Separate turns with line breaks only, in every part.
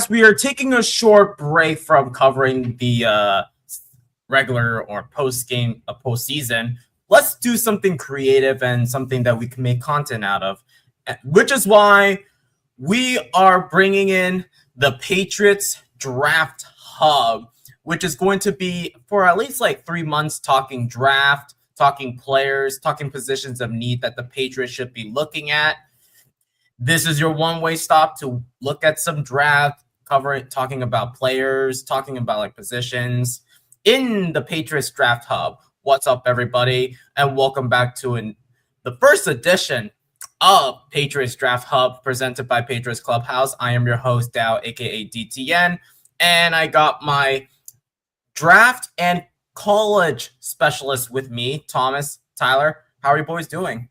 as we are taking a short break from covering the regular or postseason, let's do something creative and something that we can make content out of, which is why we are bringing in the Patriots Draft Hub, which is going to be for at least like 3 months talking draft, talking players, talking positions of need that the Patriots should be looking at. This is your one-way stop to look at some draft, talking about players, talking about like positions in the Patriots Draft Hub. What's up, everybody? And welcome back to the first edition of Patriots Draft Hub presented by Patriots Clubhouse. I am your host, Dow, aka DTN, and I got my draft and college specialist with me, Thomas, Tyler. How are you boys doing?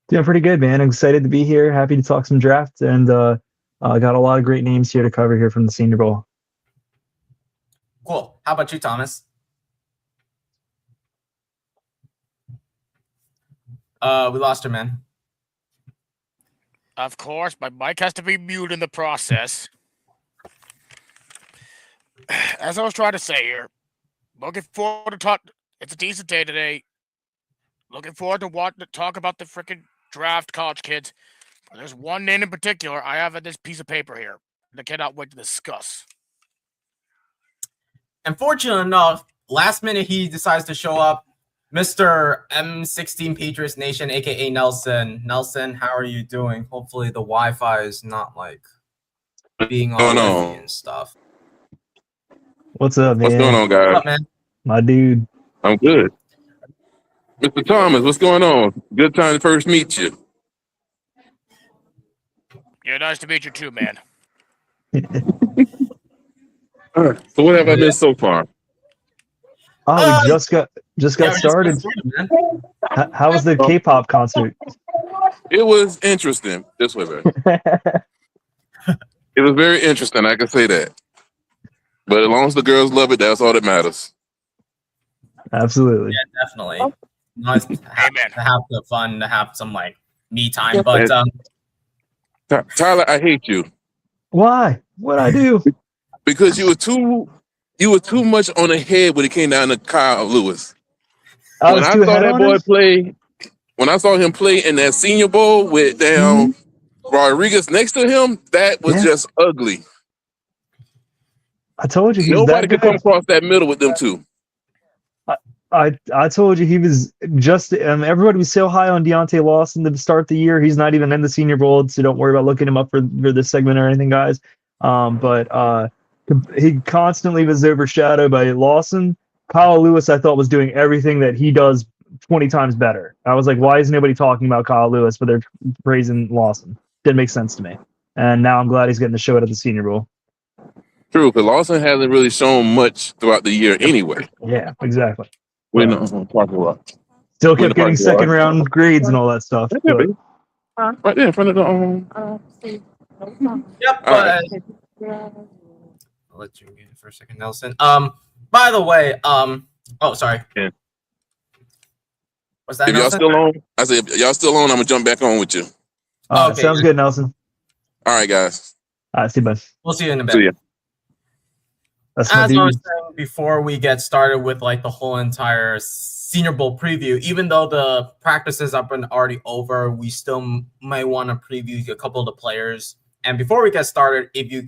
Doing pretty good, man. I'm excited to be here. Happy to talk some draft, and got a lot of great names here to cover here from the Senior Bowl.
Cool. How about you, Thomas? We lost her, man.
Of course, my mic has to be muted in the process. As I was trying to say here, looking forward to talk. It's a decent day today. Looking forward to wanting to talk about the freaking draft college kids. But there's one name in particular I have on this piece of paper here that I cannot wait to discuss.
Unfortunately enough, last minute he decides to show up. Mr. M16 Patriots Nation, aka Nelson. Nelson, how are you doing? Hopefully the Wi-Fi is not like being all iffy and stuff.
What's up, man?
What's going on, guys?
What's up, man?
My dude.
I'm good. Mr. Thomas, what's going on? Good time to first meet you.
Yeah, nice to meet you too, man.
All right. So what have I missed so far?
Oh, we just got started. How was the K-pop concert?
It was interesting. This way, man. It was very interesting. I can say that. But as long as the girls love it, that's all that matters.
Absolutely.
Yeah, definitely. Nice to have the fun, to have some like me time. But
Tyler, I hate you.
Why? What'd I do?
Because you were too much on the head when it came down to Kyle Lewis. When I saw that boy play, when I saw him play in that Senior Bowl with Rodriguez next to him, that was just ugly.
I told you
nobody could come across that middle with them two.
I told you he was just everybody was so high on Deontay Lawson to start the year. He's not even in the Senior Bowl, so don't worry about looking him up for this segment or anything, guys. But he constantly was overshadowed by Lawson. Kyle Lewis, I thought, was doing everything that he does 20 times better. I was like, why is nobody talking about Kyle Lewis, but they're praising Lawson? Didn't make sense to me. And now I'm glad he's getting to show it at the Senior Bowl.
True, because Lawson hasn't really shown much throughout the year anyway.
Yeah, exactly.
Still
kept getting second round grades and all that stuff.
Right there in front of the
Yep. I'll let you get it for a second, Nelson. By the way, oh, sorry.
Yeah.
Was that
if
Nelson?
y'all still on? I said, if y'all still on, I'm gonna jump back on with you.
Okay, sounds good, Nelson.
All right, guys.
All right, see you, bud.
We'll see you in a bit.
See ya.
As I was saying before we get started with like the whole entire Senior Bowl preview, even though the practices have been already over, we still might want to preview a couple of the players. And before we get started, if you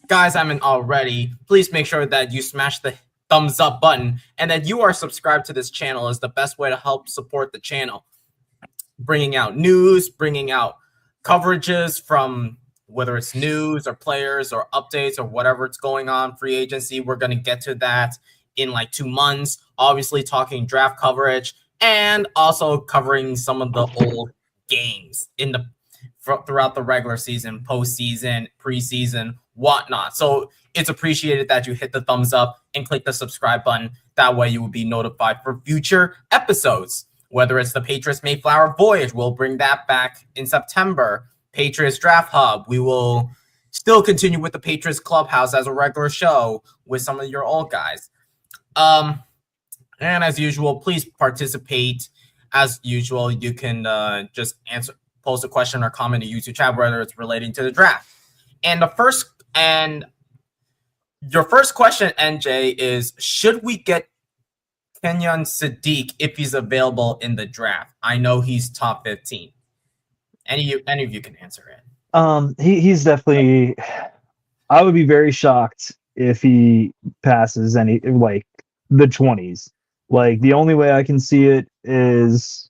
guys haven't already, please make sure that you smash the thumbs up button and that you are subscribed to this channel is the best way to help support the channel. Bringing out news, bringing out coverages from whether it's news or players or updates or whatever it's going on, free agency. We're going to get to that in like 2 months. Obviously talking draft coverage and also covering some of the old games throughout the regular season, postseason, preseason, whatnot. So it's appreciated that you hit the thumbs up and click the subscribe button. That way you will be notified for future episodes. Whether it's the Patriots Mayflower Voyage, we'll bring that back in September. Patriots Draft Hub, we will still continue with the Patriots Clubhouse as a regular show with some of your old guys. And as usual, please participate. As usual, you can just post a question or comment in the YouTube chat, whether it's relating to the draft. And your first question, NJ, is should we get Kenyon Sadiq if he's available in the draft? I know he's top 15. Any of you can answer it.
He's definitely. I would be very shocked if he passes any like the 20s. Like the only way I can see it is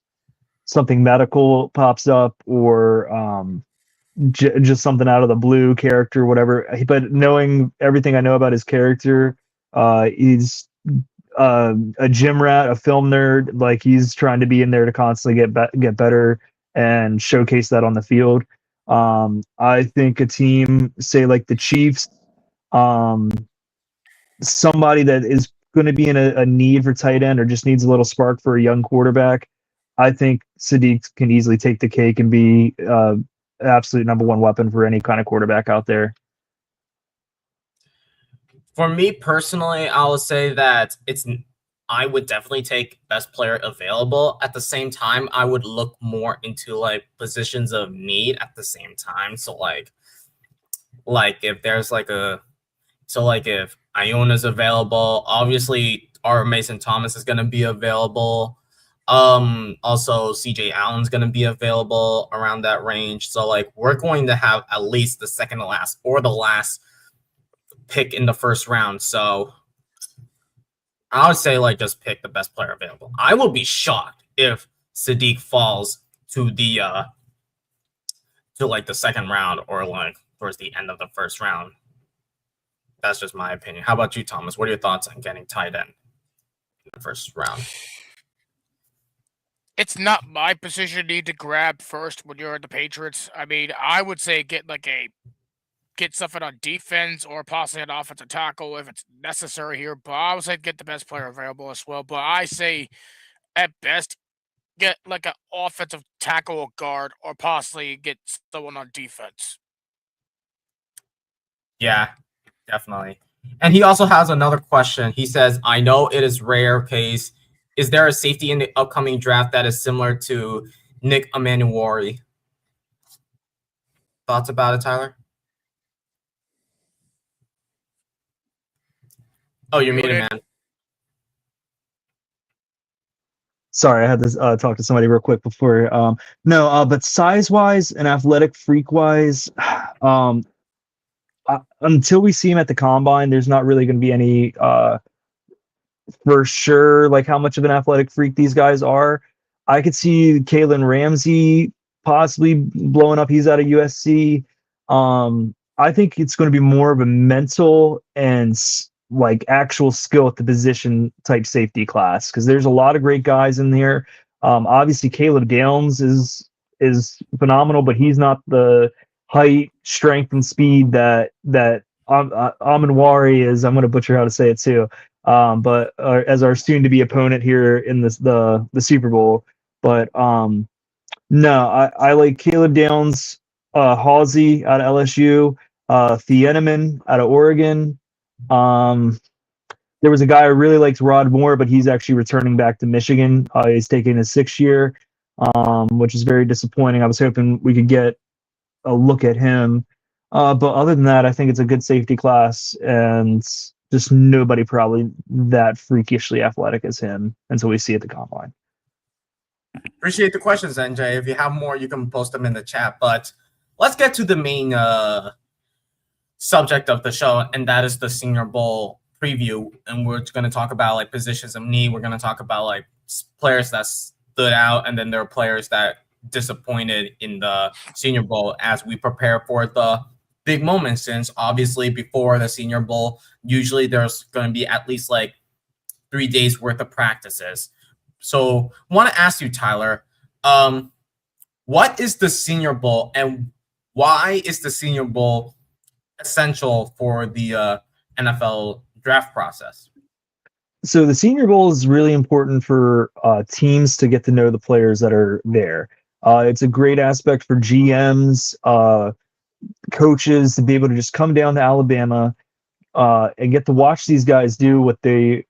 something medical pops up or just something out of the blue character, whatever. But knowing everything I know about his character, he's a gym rat, a film nerd. Like he's trying to be in there to constantly get better and showcase that on the field. I think a team, say like the Chiefs, somebody that is going to be in a need for tight end or just needs a little spark for a young quarterback, I think Sadiq can easily take the cake and be absolute number one weapon for any kind of quarterback out there.
For me personally, I would say that I would definitely take best player available. At the same time, I would look more into like positions of need at the same time. So like if there's like if Iona's available, obviously our Mason Thomas is going to be available. Also CJ Allen's going to be available around that range. So like we're going to have at least the second to last or the last pick in the first round. So I would say like just pick the best player available. I will be shocked if Sadiq falls to the to like the second round or like towards the end of the first round. That's just my opinion. How about you, Thomas? What are your thoughts on getting tight end in the first round?
It's not my position need to grab first when you're at the Patriots. I mean, I would say get something on defense or possibly an offensive tackle if it's necessary here. But I would say get the best player available as well. But I say at best get like an offensive tackle or guard or possibly get someone on defense.
Yeah, definitely. And he also has another question. He says, I know it is rare case. Is there a safety in the upcoming draft that is similar to Nick Emanuwari? Thoughts about it, Tyler? Oh, you're muted, man.
Sorry, I had to talk to somebody real quick before. But size-wise and athletic freak-wise, until we see him at the combine, there's not really going to be any for sure like how much of an athletic freak these guys are. I could see Kalen Ramsey possibly blowing up. He's out of USC. I think it's going to be more of a mental and like actual skill at the position type safety class because there's a lot of great guys in there. Obviously, Caleb Downs is phenomenal, but he's not the height, strength, and speed that Amenwari is. I'm going to butcher how to say it too. But as our soon-to-be opponent here in the Super Bowl. But no, I like Caleb Downs, Halsey out of LSU, Thieneman out of Oregon. There was a guy I really liked, Rod Moore, but he's actually returning back to Michigan. He's taking his 6th year, which is very disappointing. I was hoping we could get a look at him. But other than that, I think it's a good safety class and just nobody probably that freakishly athletic as him until we see at the combine.
Appreciate the questions, NJ. If you have more, you can post them in the chat. But let's get to the main subject of the show, and that is the Senior Bowl preview. And we're going to talk about like positions of need. We're going to talk about like players that stood out, and then there are players that disappointed in the Senior Bowl as we prepare for the big moment, since obviously before the Senior Bowl, usually there's going to be at least like 3 days worth of practices. So I want to ask you, Tyler, what is the Senior Bowl and why is the Senior Bowl essential for the NFL draft process?
So the Senior Bowl is really important for teams to get to know the players that are there. It's a great aspect for GMs, coaches to be able to just come down to Alabama and get to watch these guys do what they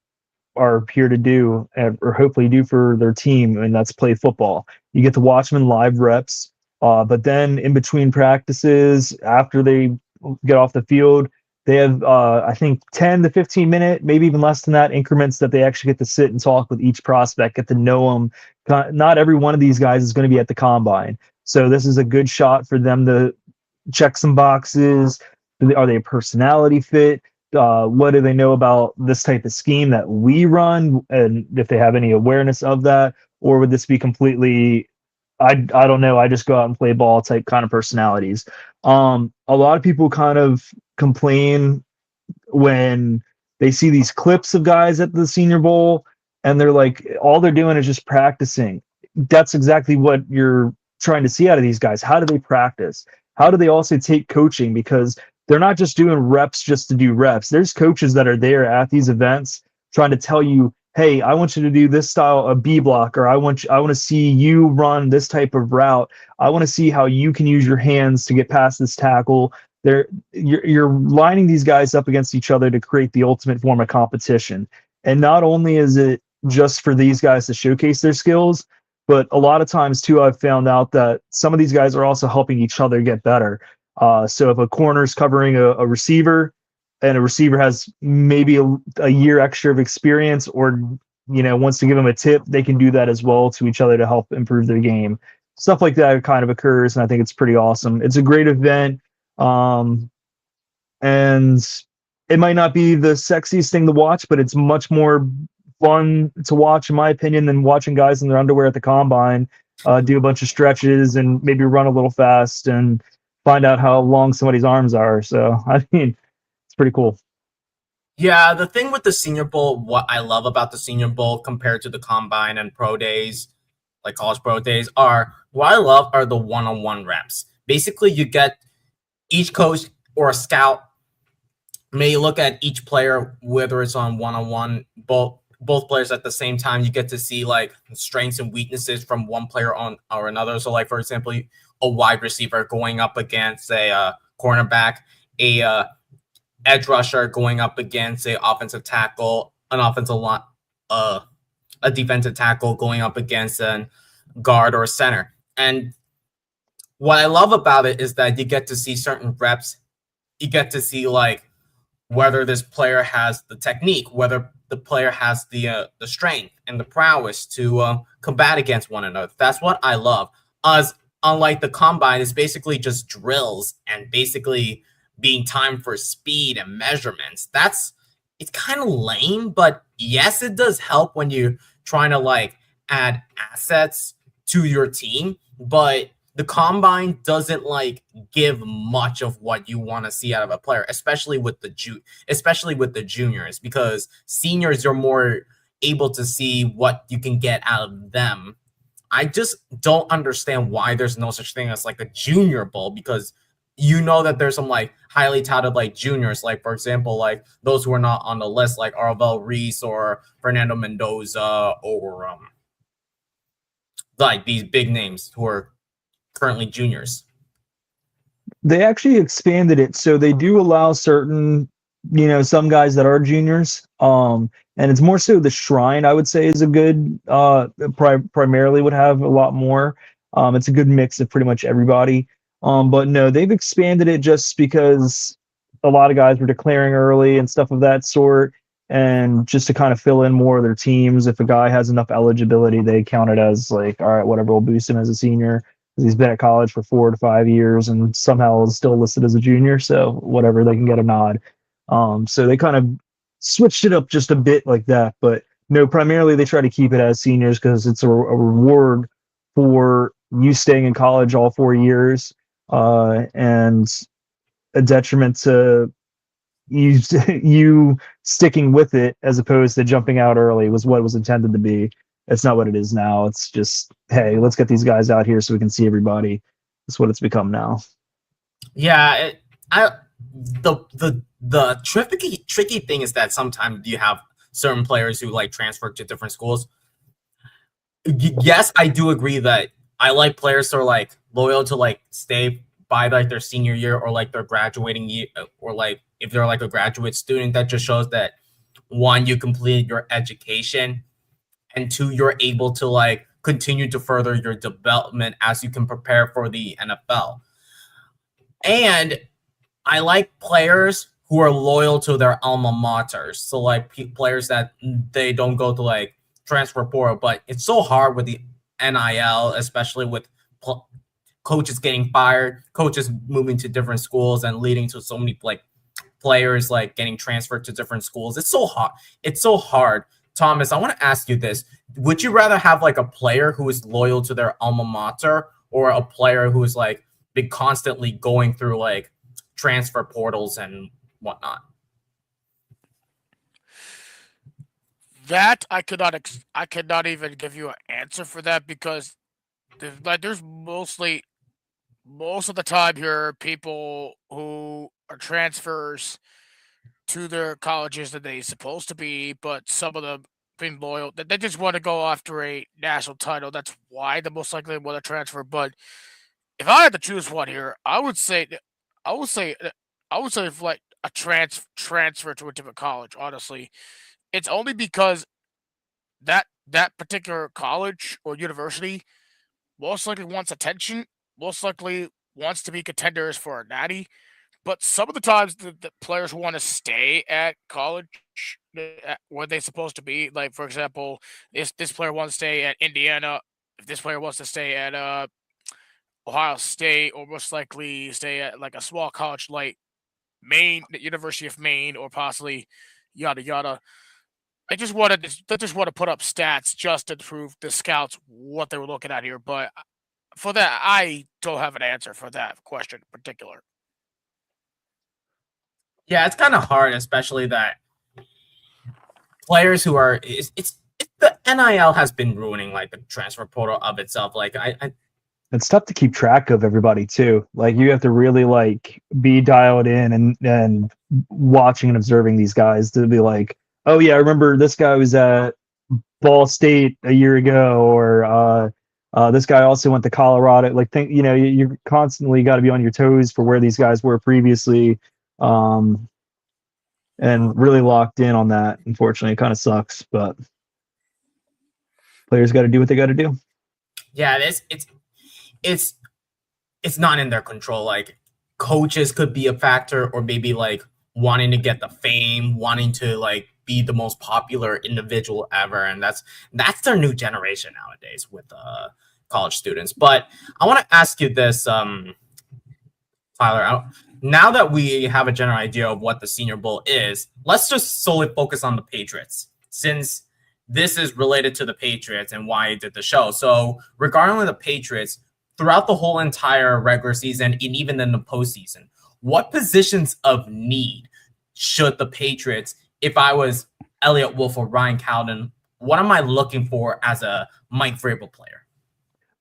are here to do or hopefully do for their team, and that's play football. You get to watch them in live reps. But then in between practices, after they get off the field, they have, I think, 10 to 15 minute, maybe even less than that, increments that they actually get to sit and talk with each prospect, get to know them. Not every one of these guys is going to be at the combine. So this is a good shot for them to check some boxes. Are they a personality fit? What do they know about this type of scheme that we run? And if they have any awareness of that, or would this be completely, I don't know, I just go out and play ball type kind of personalities. A lot of people kind of complain when they see these clips of guys at the Senior Bowl and they're like, all they're doing is just practicing. That's exactly what you're trying to see out of these guys. How do they practice? How do they also take coaching? Because they're not just doing reps just to do reps. There's coaches that are there at these events trying to tell you, hey, I want you to do this style of B block, or I want to see you run this type of route. I want to see how you can use your hands to get past this tackle. You're lining these guys up against each other to create the ultimate form of competition. And not only is it just for these guys to showcase their skills, but a lot of times too, I've found out that some of these guys are also helping each other get better. So if a corner's covering a receiver, and a receiver has maybe a year extra of experience, or wants to give them a tip, they can do that as well to each other to help improve their game. Stuff like that kind of occurs, and I think it's pretty awesome. It's a great event, and it might not be the sexiest thing to watch, but it's much more fun to watch, in my opinion, than watching guys in their underwear at the combine do a bunch of stretches and maybe run a little fast and find out how long somebody's arms are. So, I mean, it's pretty cool.
Yeah, the thing with the Senior Bowl, what I love about the Senior Bowl compared to the Combine and Pro Days, like College Pro Days, what I love are the one-on-one reps. Basically, you get each coach or a scout may look at each player, whether it's on one-on-one, both players at the same time. You get to see like strengths and weaknesses from one player on or another. So, like for example, a wide receiver going up against a cornerback, a edge rusher going up against a offensive tackle, an offensive line, a defensive tackle going up against a guard or a center. And what I love about it is that you get to see certain reps. You get to see like whether this player has the technique, whether the player has the strength and the prowess to combat against one another. That's what I love. Unlike the Combine, it's basically just drills and basically being timed for speed and measurements. It's kind of lame, but yes, it does help when you're trying to like add assets to your team. But the Combine doesn't like give much of what you want to see out of a player, especially with the juniors, because seniors you're more able to see what you can get out of them. I just don't understand why there's no such thing as like a Junior Bowl, because that there's some like highly touted like juniors, like for example, like those who are not on the list, like Arvel Reese or Fernando Mendoza, or like these big names who are currently juniors.
They actually expanded it, so they do allow certain, some guys that are juniors. And it's more so the Shrine, I would say, is a good, primarily would have a lot more. It's a good mix of pretty much everybody. But no, they've expanded it just because a lot of guys were declaring early and stuff of that sort, and just to kind of fill in more of their teams. If a guy has enough eligibility, they count it as like, all right, whatever, we'll boost him as a senior because he's been at college for 4 to 5 years and somehow is still listed as a junior. So whatever, they can get a nod. So they kind of switched it up just a bit like that. But no, primarily they try to keep it as seniors because it's a reward for you staying in college all 4 years. And a detriment to you sticking with it as opposed to jumping out early was what it was intended to be. It's not what it is now. It's just, hey, let's get these guys out here so we can see everybody. That's what it's become now.
Yeah, the tricky thing is that sometimes you have certain players who like transfer to different schools. Yes, I do agree that I like players who are like loyal to like stay by like their senior year or like their graduating year, or like if they're like a graduate student, that just shows that one, you completed your education, and two, you're able to like continue to further your development as you can prepare for the NFL. And I like players who are loyal to their alma maters. So like players that they don't go to like transfer portal, but it's so hard with the NIL, especially with coaches getting fired, coaches moving to different schools and leading to so many like players like getting transferred to different schools. It's so hard. It's so hard. Thomas, I want to ask you this. Would you rather have like a player who is loyal to their alma mater or a player who is like been constantly going through like transfer portals and whatnot?
That I could not even give you an answer for that, because there's most of the time here people who are transfers to their colleges that they supposed to be, but some of them being loyal, they just want to go after a national title. That's why they most likely want to transfer. But if I had to choose one here, I would say if like a transfer to a different college. Honestly, it's only because that particular college or university most likely wants attention, most likely wants to be contenders for a natty. But some of the times the players who want to stay at college where they're supposed to be, like for example, this player wants to stay at Indiana, if this player wants to stay at Ohio State, or most likely stay at like a small college like Maine, the University of Maine, or possibly yada yada. They just want to put up stats just to prove the scouts what they were looking at here. But for that, I don't have an answer for that question in particular.
Yeah, it's kind of hard, especially that players who are it's the NIL has been ruining like the transfer portal of itself. Like
it's tough to keep track of everybody too. Like you have to really like be dialed in and watching and observing these guys to be like, oh yeah, I remember this guy was at Ball State a year ago, or this guy also went to Colorado. Like you constantly got to be on your toes for where these guys were previously. And really locked in on that. Unfortunately, it kind of sucks, but players got to do what they got to do.
Yeah, it's not in their control. Like coaches could be a factor, or maybe like wanting to get the fame, wanting to like be the most popular individual ever, and that's their new generation nowadays with college students. But I want to ask you this, Tyler. Now that we have a general idea of what the Senior Bowl is, let's just solely focus on the Patriots, since this is related to the Patriots and why I did the show. So regarding the Patriots, throughout the whole entire regular season and even in the postseason, what positions of need should the Patriots, if I was Elliott Wolf or Ryan Cowden, what am I looking for as a Mike Vrabel player?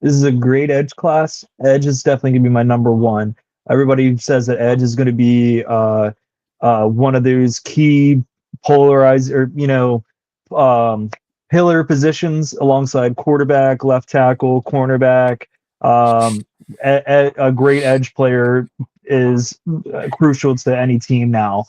This is a great edge class. Edge is definitely going to be my number one. Everybody says that edge is going to be one of those key polarized pillar positions alongside quarterback, left tackle, cornerback. A great edge player is crucial to any team now.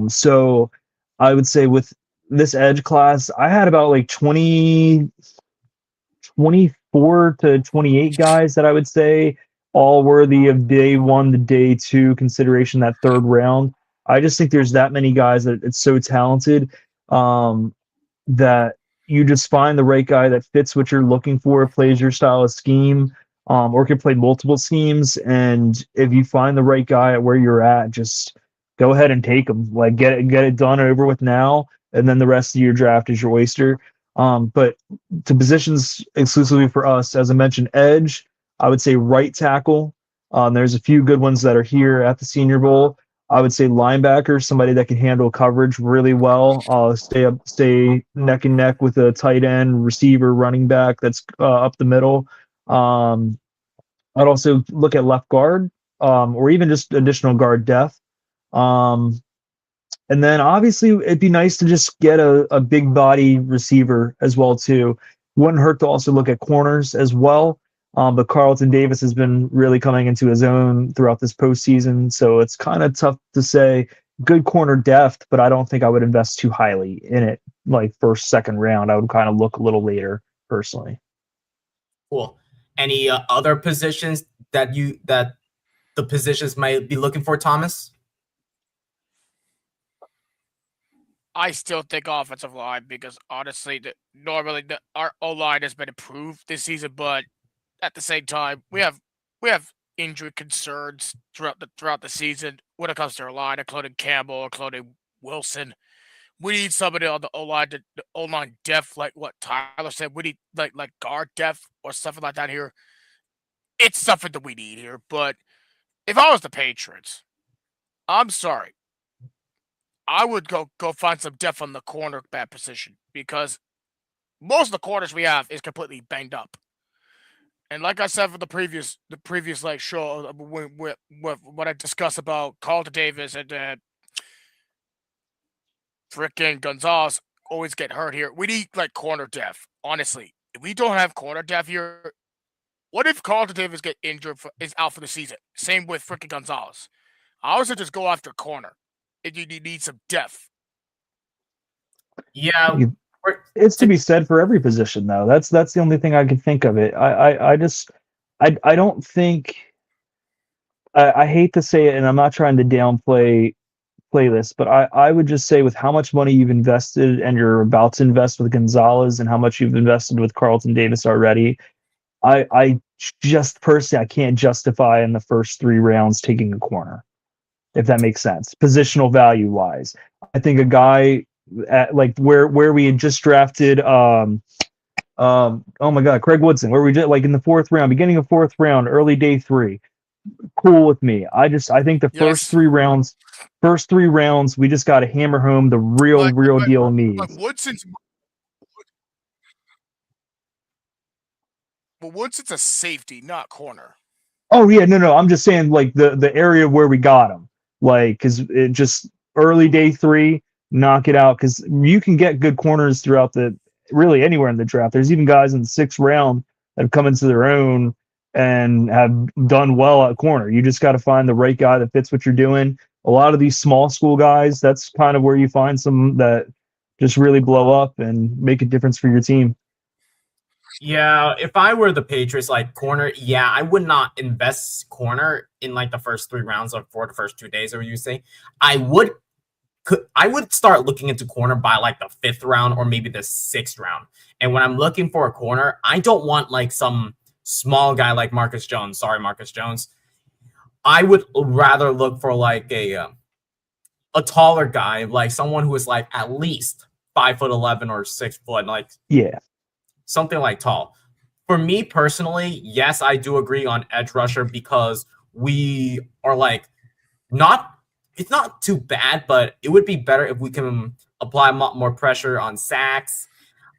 So I would say with this edge class, I had about like 24 to 28 guys that I would say all worthy of day one to day two consideration, that third round. I just think there's that many guys that it's so talented that you just find the right guy that fits what you're looking for, plays your style of scheme, or can play multiple schemes. And if you find the right guy at where you're at, just go ahead and take him. Like get it done over with now, and then the rest of your draft is your oyster. But to positions exclusively for us, as I mentioned, edge, I would say right tackle. There's a few good ones that are here at the Senior Bowl. I would say linebacker, somebody that can handle coverage really well. Stay neck and neck with a tight end, receiver, running back that's up the middle. I'd also look at left guard, or even just additional guard depth. And then obviously it'd be nice to just get a big body receiver as well too. Wouldn't hurt to also look at corners as well. But Carlton Davis has been really coming into his own throughout this postseason, so it's kind of tough to say. Good corner depth, but I don't think I would invest too highly in it, like first, second round. I would kind of look a little later, personally.
Cool. Any other positions that the positions might be looking for, Thomas?
I still think offensive line because honestly, normally our O line has been improved this season, but at the same time, we have injury concerns throughout the season when it comes to our line, including Campbell, including Wilson. We need somebody on the O line, the O line depth, like what Tyler said. We need like guard depth or something like that here. It's something that we need here. But if I was the Patriots, I'm sorry, I would go find some depth on the cornerback position because most of the corners we have is completely banged up. And like I said for the previous like show when I discussed about Carlton Davis and freaking Gonzalez always get hurt here. We need like corner depth. Honestly, if we don't have corner depth here, what if Carlton Davis get injured is out for the season? Same with freaking Gonzalez. I would just go after corner if you need some depth.
Yeah,
it's to be said for every position though. That's the only thing I can think of it. I don't think. I hate to say it, and I'm not trying to downplay this, but I would just say with how much money you've invested and you're about to invest with Gonzalez and how much you've invested with Carlton Davis already, I just personally I can't justify in the first 3 rounds taking a corner, if that makes sense, positional value wise. I think a guy at like where we had just drafted oh my god, Craig Woodson, where we did like in the 4th round, beginning of 4th round, early day 3. Cool with me. I think the first 3 rounds, we just got to hammer home the real deal needs.
But Woodson's a safety, not corner.
Oh yeah, no, I'm just saying like the area where we got him, like because it just early day 3, knock it out because you can get good corners throughout really anywhere in the draft. There's even guys in the 6th round that have come into their own and have done well at corner. You just got to find the right guy that fits what you're doing. A lot of these small school guys, that's kind of where you find some that just really blow up and make a difference for your team.
Yeah, if I were the Patriots, like corner, yeah, I would not invest corner in like the first 3 rounds or for the first 2 days, or you say. I would start looking into corner by like the 5th round or maybe the 6th round. And when I'm looking for a corner, I don't want like some small guy like Marcus Jones. Sorry, Marcus Jones. I would rather look for like a taller guy, like someone who is like at least 5'11" or 6 foot, like something like tall. For me personally, yes, I do agree on edge rusher because we are like it's not too bad, but it would be better if we can apply more pressure on sacks.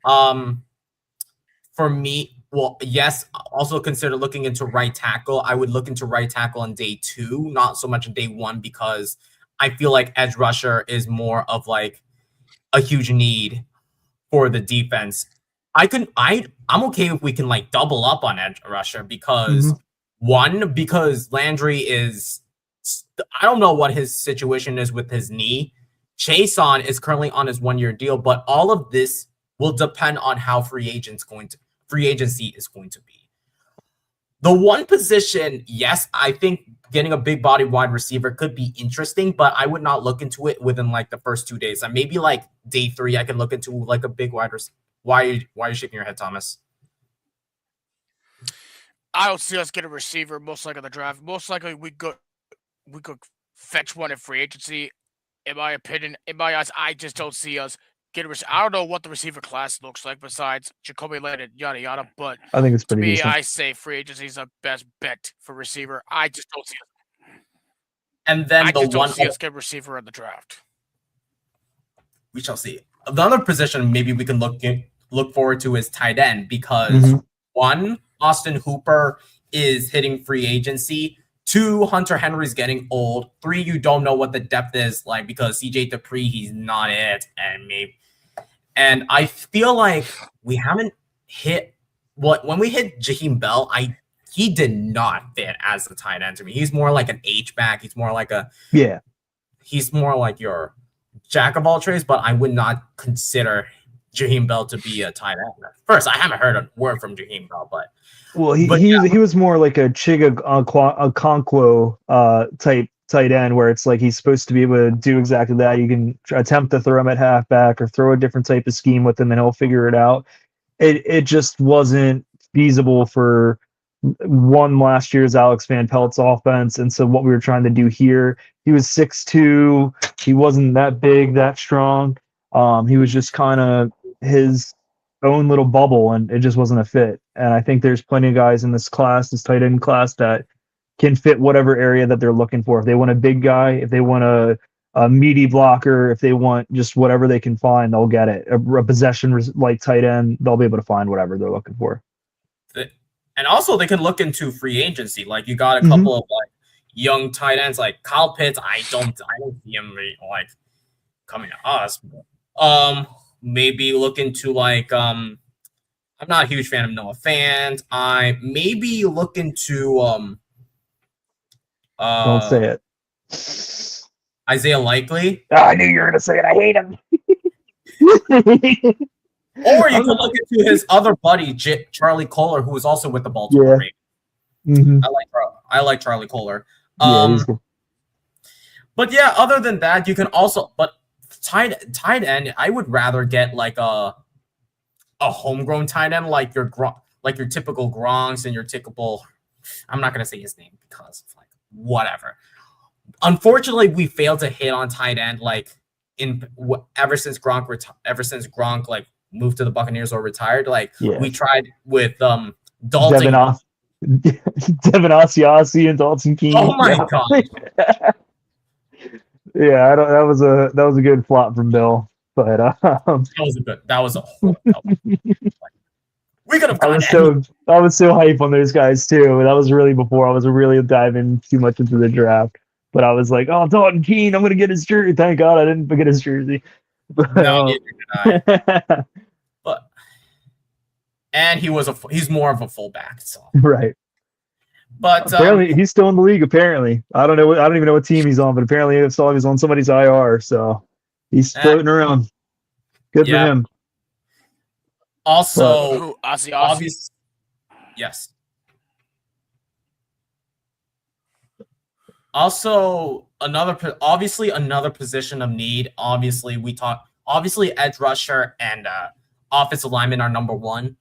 For me, well, yes, also consider looking into right tackle. I would look into right tackle on day 2, not so much on day 1, because I feel like edge rusher is more of like a huge need for the defense. I'm okay if we can like double up on edge rusher because because Landry is, I don't know what his situation is with his knee. Chason is currently on his 1-year deal, but all of this will depend on how free agency is going to be. The one position, yes, I think getting a big body wide receiver could be interesting, but I would not look into it within like the first 2 days. And maybe like day 3, I can look into like a big wide receiver. Why are you shaking your head, Thomas?
I don't see us get a receiver most likely in the draft. Most likely we could fetch one in free agency. In my opinion, in my eyes, I just don't see us get a receiver. I don't know what the receiver class looks like besides Jacoby Leonard, yada yada. But
I think it's pretty
to me,
decent.
I say free agency is the best bet for receiver. I just don't see us.
And then
don't see us get a receiver in the draft.
We shall see. The other position maybe we can look forward to is tight end because 1, Austin Hooper is hitting free agency. 2, Hunter Henry's getting old. 3, you don't know what the depth is like because CJ Dupree, he's not it. And I feel like we haven't hit when we hit Jaheim Bell, he did not fit as a tight end to me. He's more like an H-back. He's more like he's more like your jack of all trades, but I would not consider Jaheim Bell to be a tight end. First, I haven't heard a word from Jaheim Bell, but
he was more like a Chiga Okonkwo type tight end, where it's like he's supposed to be able to do exactly that. You can attempt to throw him at halfback or throw a different type of scheme with him, and he'll figure it out. It just wasn't feasible for last year's Alex Van Pelt's offense, and so what we were trying to do here, he was 6'2", he wasn't that big, that strong. He was just kind of his own little bubble, and it just wasn't a fit. And I think there's plenty of guys in this class, this tight end class, that can fit whatever area that they're looking for. If they want a big guy, if they want a meaty blocker, if they want just whatever they can find, they'll get it. A possession like tight end, they'll be able to find whatever they're looking for.
And also, they can look into free agency. Like, you got a couple of like young tight ends, like Kyle Pitts. I don't see him like coming to us. Maybe look into like I'm not a huge fan of Noah Fant. I maybe look into
don't say it.
Isaiah Likely.
Oh, I knew you were gonna say it. I hate him.
Or you can look into his other buddy, Charlie Kohler, who was also with the Baltimore Ravens.
Mm-hmm.
I like Charlie Kohler. But yeah, other than that, you can also tight end. I would rather get like a homegrown tight end, like your typical Gronks and your typical. I'm not gonna say his name because of like whatever. Unfortunately, we failed to hit on tight end like ever since Gronk like moved to the Buccaneers or retired. Like we tried with Dalton.
Devin Asiasi and Dalton Keene.
Oh my god.
Yeah, that was a good flop from Bill, but
that was a horrible. We could have gone.
I was so hype on those guys too. That was really before I was really diving too much into the draft. But I was like, oh, Dalton Keene, I'm gonna get his jersey. Thank God I didn't forget his jersey. But,
no, neither did I. And he's more of a fullback, so
right.
But
apparently he's still in the league. Apparently, I don't even know what team he's on, but apparently I saw he was on somebody's IR, so he's floating around. Good for him.
Also, obvious. Yes. Also, another position of need. Obviously, edge rusher and offensive lineman are number one.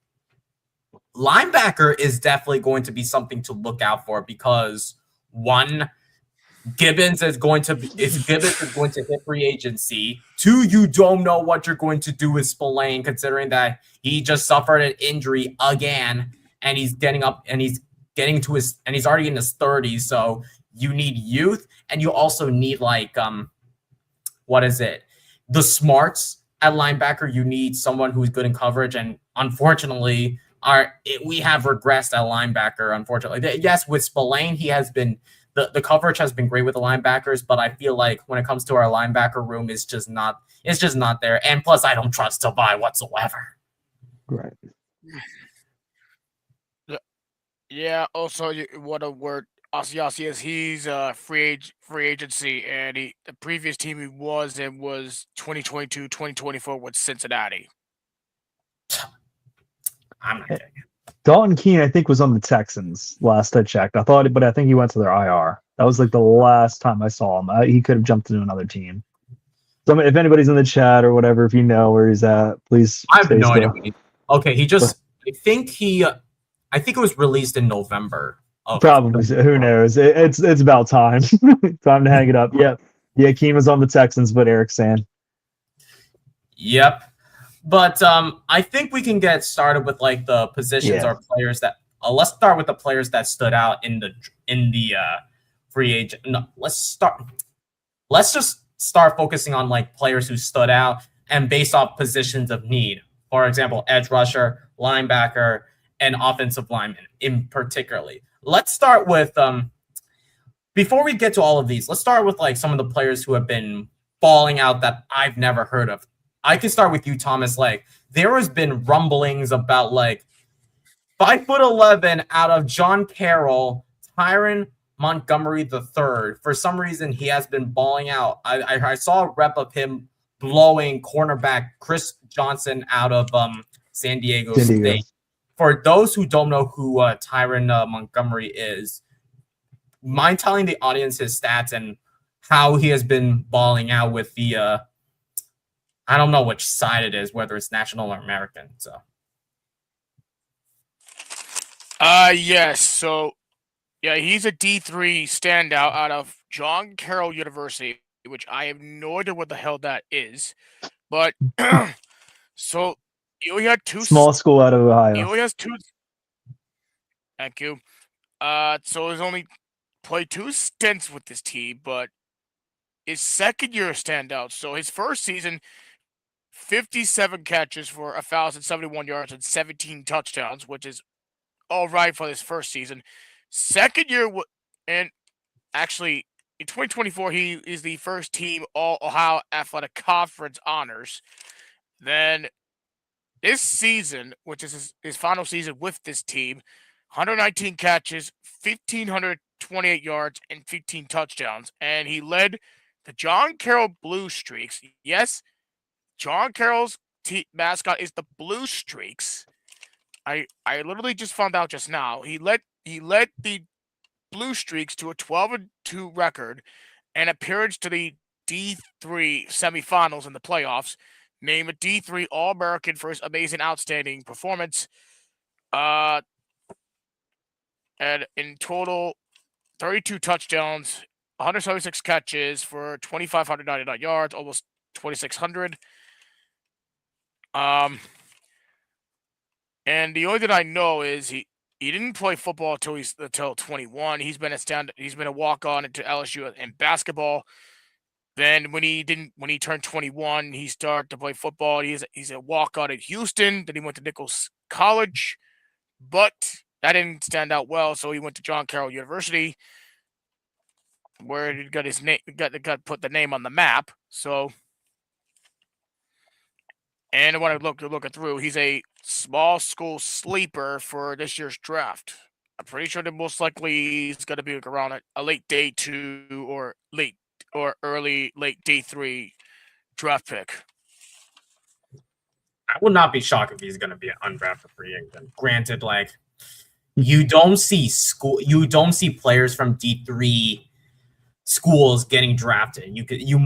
Linebacker is definitely going to be something to look out for because one, Gibbons is going to hit free agency. Two, you don't know what you're going to do with Spillane, considering that he just suffered an injury again, and he's getting up and he's already in his 30s. So you need youth, and you also need like the smarts at linebacker. You need someone who's good in coverage, and unfortunately, we have regressed at linebacker. Unfortunately, yes, with Spillane, he has been. The coverage has been great with the linebackers, but I feel like when it comes to our linebacker room, it's just not there. And plus, I don't trust Tobai whatsoever.
Right.
Yeah. Also, what a word Asiasi is. He's free agency, and the previous team he was in was 2022, 2024 with Cincinnati.
I'm not kidding.
Dalton Keene, I think, was on the Texans last I checked. But I think he went to their IR. That was like the last time I saw him. He could have jumped to another team. So if anybody's in the chat or whatever, if you know where he's at, please.
I have no idea. Okay, I think it was released in November.
Probably. Who knows? It's about time. Time to hang it up. Yep. Yeah, Keene was on the Texans, but Eric's saying.
Yep. But I think we can get started with like the positions or players that. Let's start with the players that stood out in the free agent. No, let's just start focusing on like players who stood out and based off positions of need. For example, edge rusher, linebacker, and offensive lineman in particularly. Let's start with before we get to all of these. Let's start with like some of the players who have been falling out that I've never heard of. I can start with you, Thomas. Like, there has been rumblings about like 5'11" out of John Carroll, Tyron Montgomery III. For some reason, he has been balling out. I saw a rep of him blowing cornerback Chris Johnson out of San Diego State. For those who don't know who Tyron Montgomery is, mind telling the audience his stats and how he has been balling out with the I don't know which side it is, whether it's national or American. So
yes. So yeah, he's a D3 standout out of John Carroll University, which I have no idea what the hell that is. But so he only had two
small school out of Ohio.
He only has two. Thank you. So he's only played 2 stints with this team, but his second year standout. So his first season, 57 catches for 1,071 yards and 17 touchdowns, which is all right for his first season. Second year, and actually in 2024, he is the first team All Ohio Athletic Conference honors. Then this season, which is his final season with this team, 119 catches, 1,528 yards, and 15 touchdowns. And he led the John Carroll Blue Streaks. Yes, John Carroll's mascot is the Blue Streaks. I literally just found out just now. He led the Blue Streaks to a 12-2 record and appearance to the D3 semifinals in the playoffs. Named a D3 All-American for his amazing, outstanding performance. And in total, 32 touchdowns, 176 catches for 2,599 yards, almost 2,600. And the only thing I know is he didn't play football until 21. He's been a walk-on into LSU in basketball. Then when he turned 21, he started to play football. He's a walk-on at Houston. Then he went to Nichols College, but that didn't stand out well. So he went to John Carroll University, where he got his name, got put the name on the map. So, and when I look through, he's a small school sleeper for this year's draft. I'm pretty sure that most likely he's going to be around a late day 2 or late day 3 draft pick.
I would not be shocked if he's going to be an undrafted free agent. Granted, like you don't see players from D3 schools getting drafted. You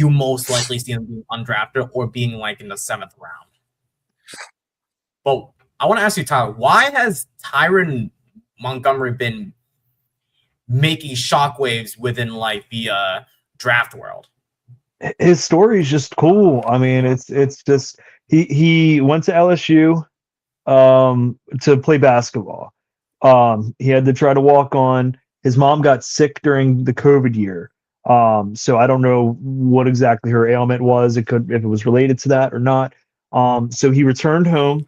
most likely see them being undrafted or being like in the 7th round. But I want to ask you, Tyler, why has Tyron Montgomery been making shockwaves within like the draft world?
His story is just cool. I mean, it's just he went to LSU to play basketball. He had to try to walk on. His mom got sick during the COVID year. So I don't know what exactly her ailment was. If it was related to that or not. So he returned home.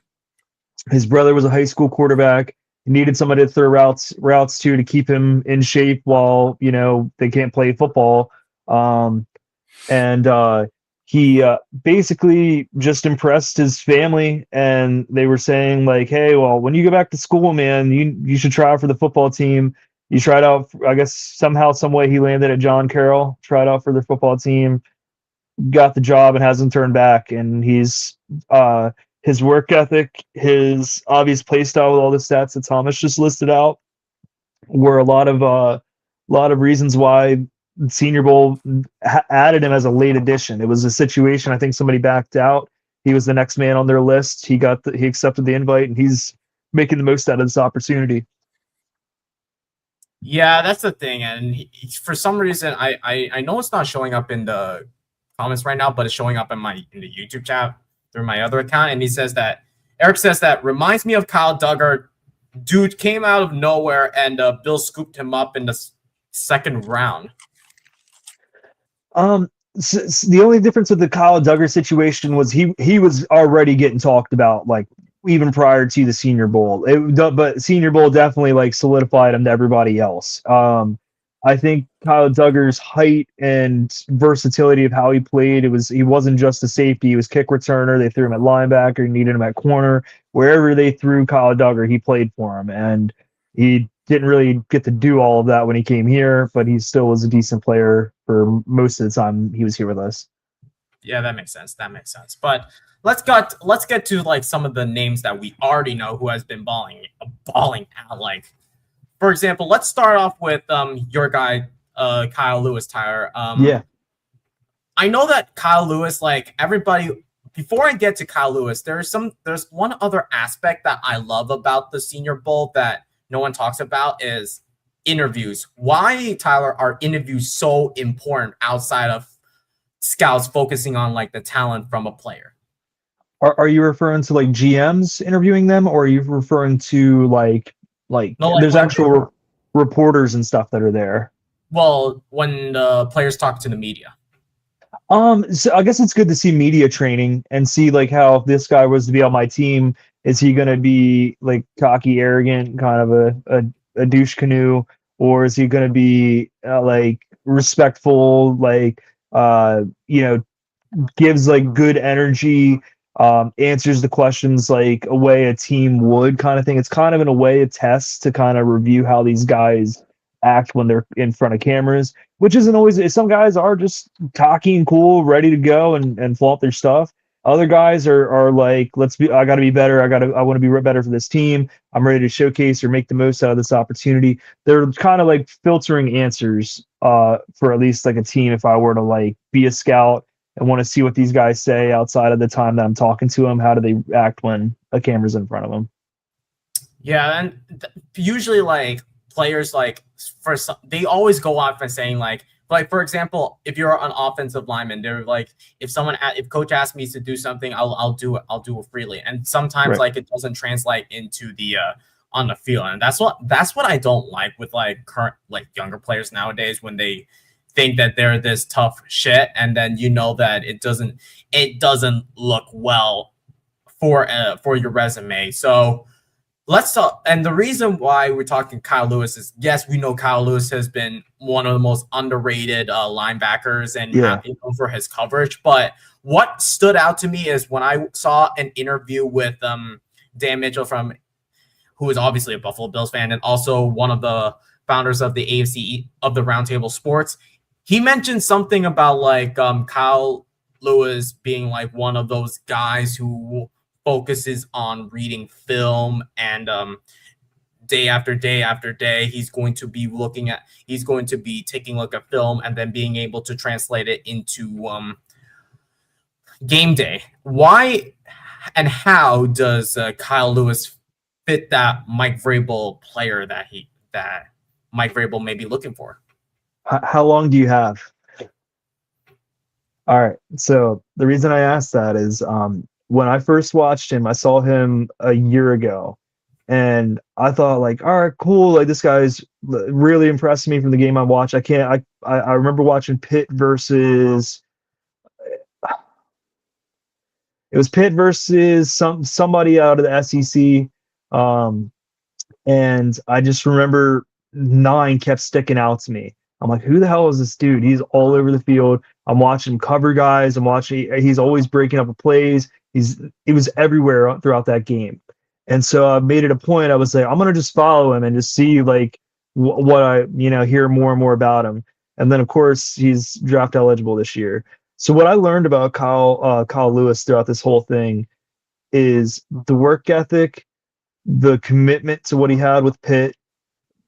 His brother was a high school quarterback. He needed somebody to throw routes to keep him in shape while, they can't play football. He basically just impressed his family, and they were saying like, hey, well, when you go back to school, man, you should try out for the football team. He tried out, I guess somehow, some way he landed at John Carroll, tried out for the football team, got the job and hasn't turned back. And he's his work ethic, his obvious play style with all the stats that Thomas just listed out were a lot of reasons why Senior Bowl added him as a late addition. It was a situation, I think somebody backed out. He was the next man on their list. He accepted the invite, and he's making the most out of this opportunity.
Yeah, that's the thing. And for some reason, I know it's not showing up in the comments right now, but it's showing up in the YouTube chat through my other account. And Eric says that reminds me of Kyle Duggar. Dude came out of nowhere, and Bill scooped him up in the 2nd round.
So the only difference with the Kyle Duggar situation was he was already getting talked about, like, even prior to the Senior Bowl. But Senior Bowl definitely like solidified him to everybody else. I think Kyle Duggar's height and versatility of how he played, he wasn't just a safety, he was kick returner. They threw him at linebacker, needed him at corner. Wherever they threw Kyle Duggar, he played for him. And he didn't really get to do all of that when he came here, but he still was a decent player for most of the time he was here with us.
Yeah, that makes sense. That makes sense. But let's get to like some of the names that we already know who has been balling out. Like, for example, let's start off with your guy Kyle Lewis, Tyler.
Yeah.
I know that Kyle Lewis, like everybody. Before I get to Kyle Lewis, there's one other aspect that I love about the Senior Bowl that no one talks about is interviews. Why, Tyler, are interviews so important outside of scouts focusing on like the talent from a player?
Are you referring to like GMs interviewing them, or are you referring to like
No, like
there's actual reporters and stuff that are there?
Well, when the players talk to the media.
So I guess it's good to see media training and see like how if this guy was to be on my team, is he going to be like cocky, arrogant, kind of a douche canoe, or is he going to be like respectful, like gives like good energy, answers the questions like a way a team would, kind of thing. It's kind of in a way a test to kind of review how these guys act when they're in front of cameras, which isn't always. Some guys are just cocky and cool, ready to go and flaunt their stuff. Other guys are like, I got to be better. I want to be better for this team. I'm ready to showcase or make the most out of this opportunity. They're kind of like filtering answers for at least like a team. If I were to like be a scout and want to see what these guys say outside of the time that I'm talking to them, how do they act when a camera's in front of them?
Yeah, and usually like players like they always go off and saying like for example, if you're an offensive lineman, they're like, if coach asks me to do something, I'll do it freely. And sometimes like it doesn't translate into the on the field, and that's what I don't like with like current like younger players nowadays, when they think that they're this tough shit, and then you know that it doesn't look well for your resume. So let's talk. And the reason why we're talking Kyle Lewis is, yes, we know Kyle Lewis has been one of the most underrated linebackers and for his coverage. But what stood out to me is when I saw an interview with Dan Mitchell, who is obviously a Buffalo Bills fan and also one of the founders of the AFC of the Roundtable Sports. He mentioned something about like Kyle Lewis being like one of those guys who focuses on reading film, and day after day after day, he's going to be taking a look at film and then being able to translate it into game day. Why and how does Kyle Lewis fit that Mike Vrabel player that Mike Vrabel may be looking for?
How long do you have? All right. So the reason I asked that is when I first watched him, I saw him a year ago, and I thought like, all right, cool. Like this guy's really impressed me from the game I watched. I remember watching Pitt versus somebody out of the SEC. And I just remember 9 kept sticking out to me. I'm like, who the hell is this dude? He's all over the field. I'm watching cover guys. He's always breaking up the plays. He was everywhere throughout that game. And so I made it a point. I was like, I'm going to just follow him and just see like what I, hear more and more about him. And then of course he's draft eligible this year. So what I learned about Kyle Lewis throughout this whole thing is the work ethic, the commitment to what he had with Pitt,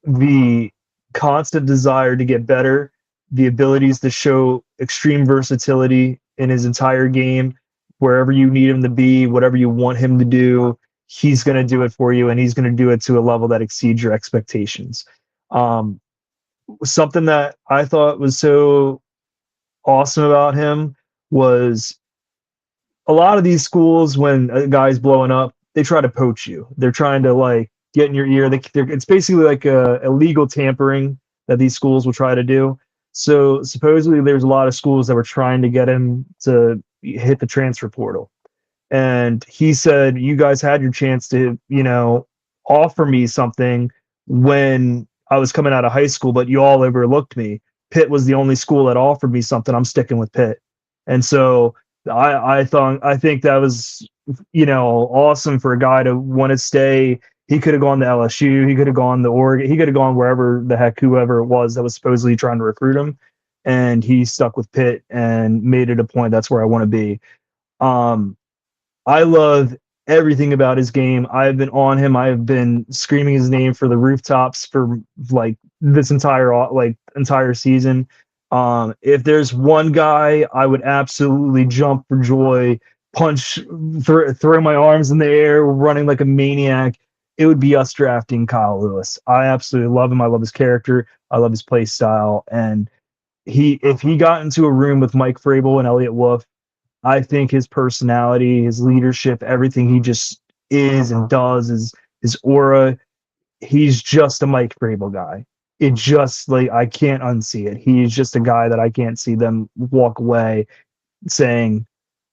the constant desire to get better, the abilities to show extreme versatility in his entire game. Wherever you need him to be, whatever you want him to do, he's going to do it for you, and he's going to do it to a level that exceeds your expectations. Something that I thought was so awesome about him was a lot of these schools, when a guy's blowing up, they try to poach you. They're trying to like get in your ear. It's basically like a illegal tampering that these schools will try to do. So supposedly there's a lot of schools that were trying to get him to hit the transfer portal. And he said, you guys had your chance to, offer me something when I was coming out of high school, but you all overlooked me. Pitt was the only school that offered me something. I'm sticking with Pitt. And so I think that was, awesome for a guy to want to stay. He could have gone to LSU. He could have gone to Oregon. He could have gone wherever the heck, whoever it was that was supposedly trying to recruit him. and he stuck with Pitt and made it a point. That's where I want to be. I love everything about his game. I've been on him. I have been screaming his name for the rooftops for like this entire season. If there's one guy I would absolutely jump for joy, punch, throw my arms in the air, running like a maniac, it would be us drafting Kyle Lewis. I absolutely love him. I love his character. I love his play style. And if he got into a room with Mike Vrabel and Elliott Wolf, I think his personality, his leadership, everything he just is and does, his aura, he's just a Mike Vrabel guy. It just like I can't unsee it. He's just a guy that I can't see them walk away saying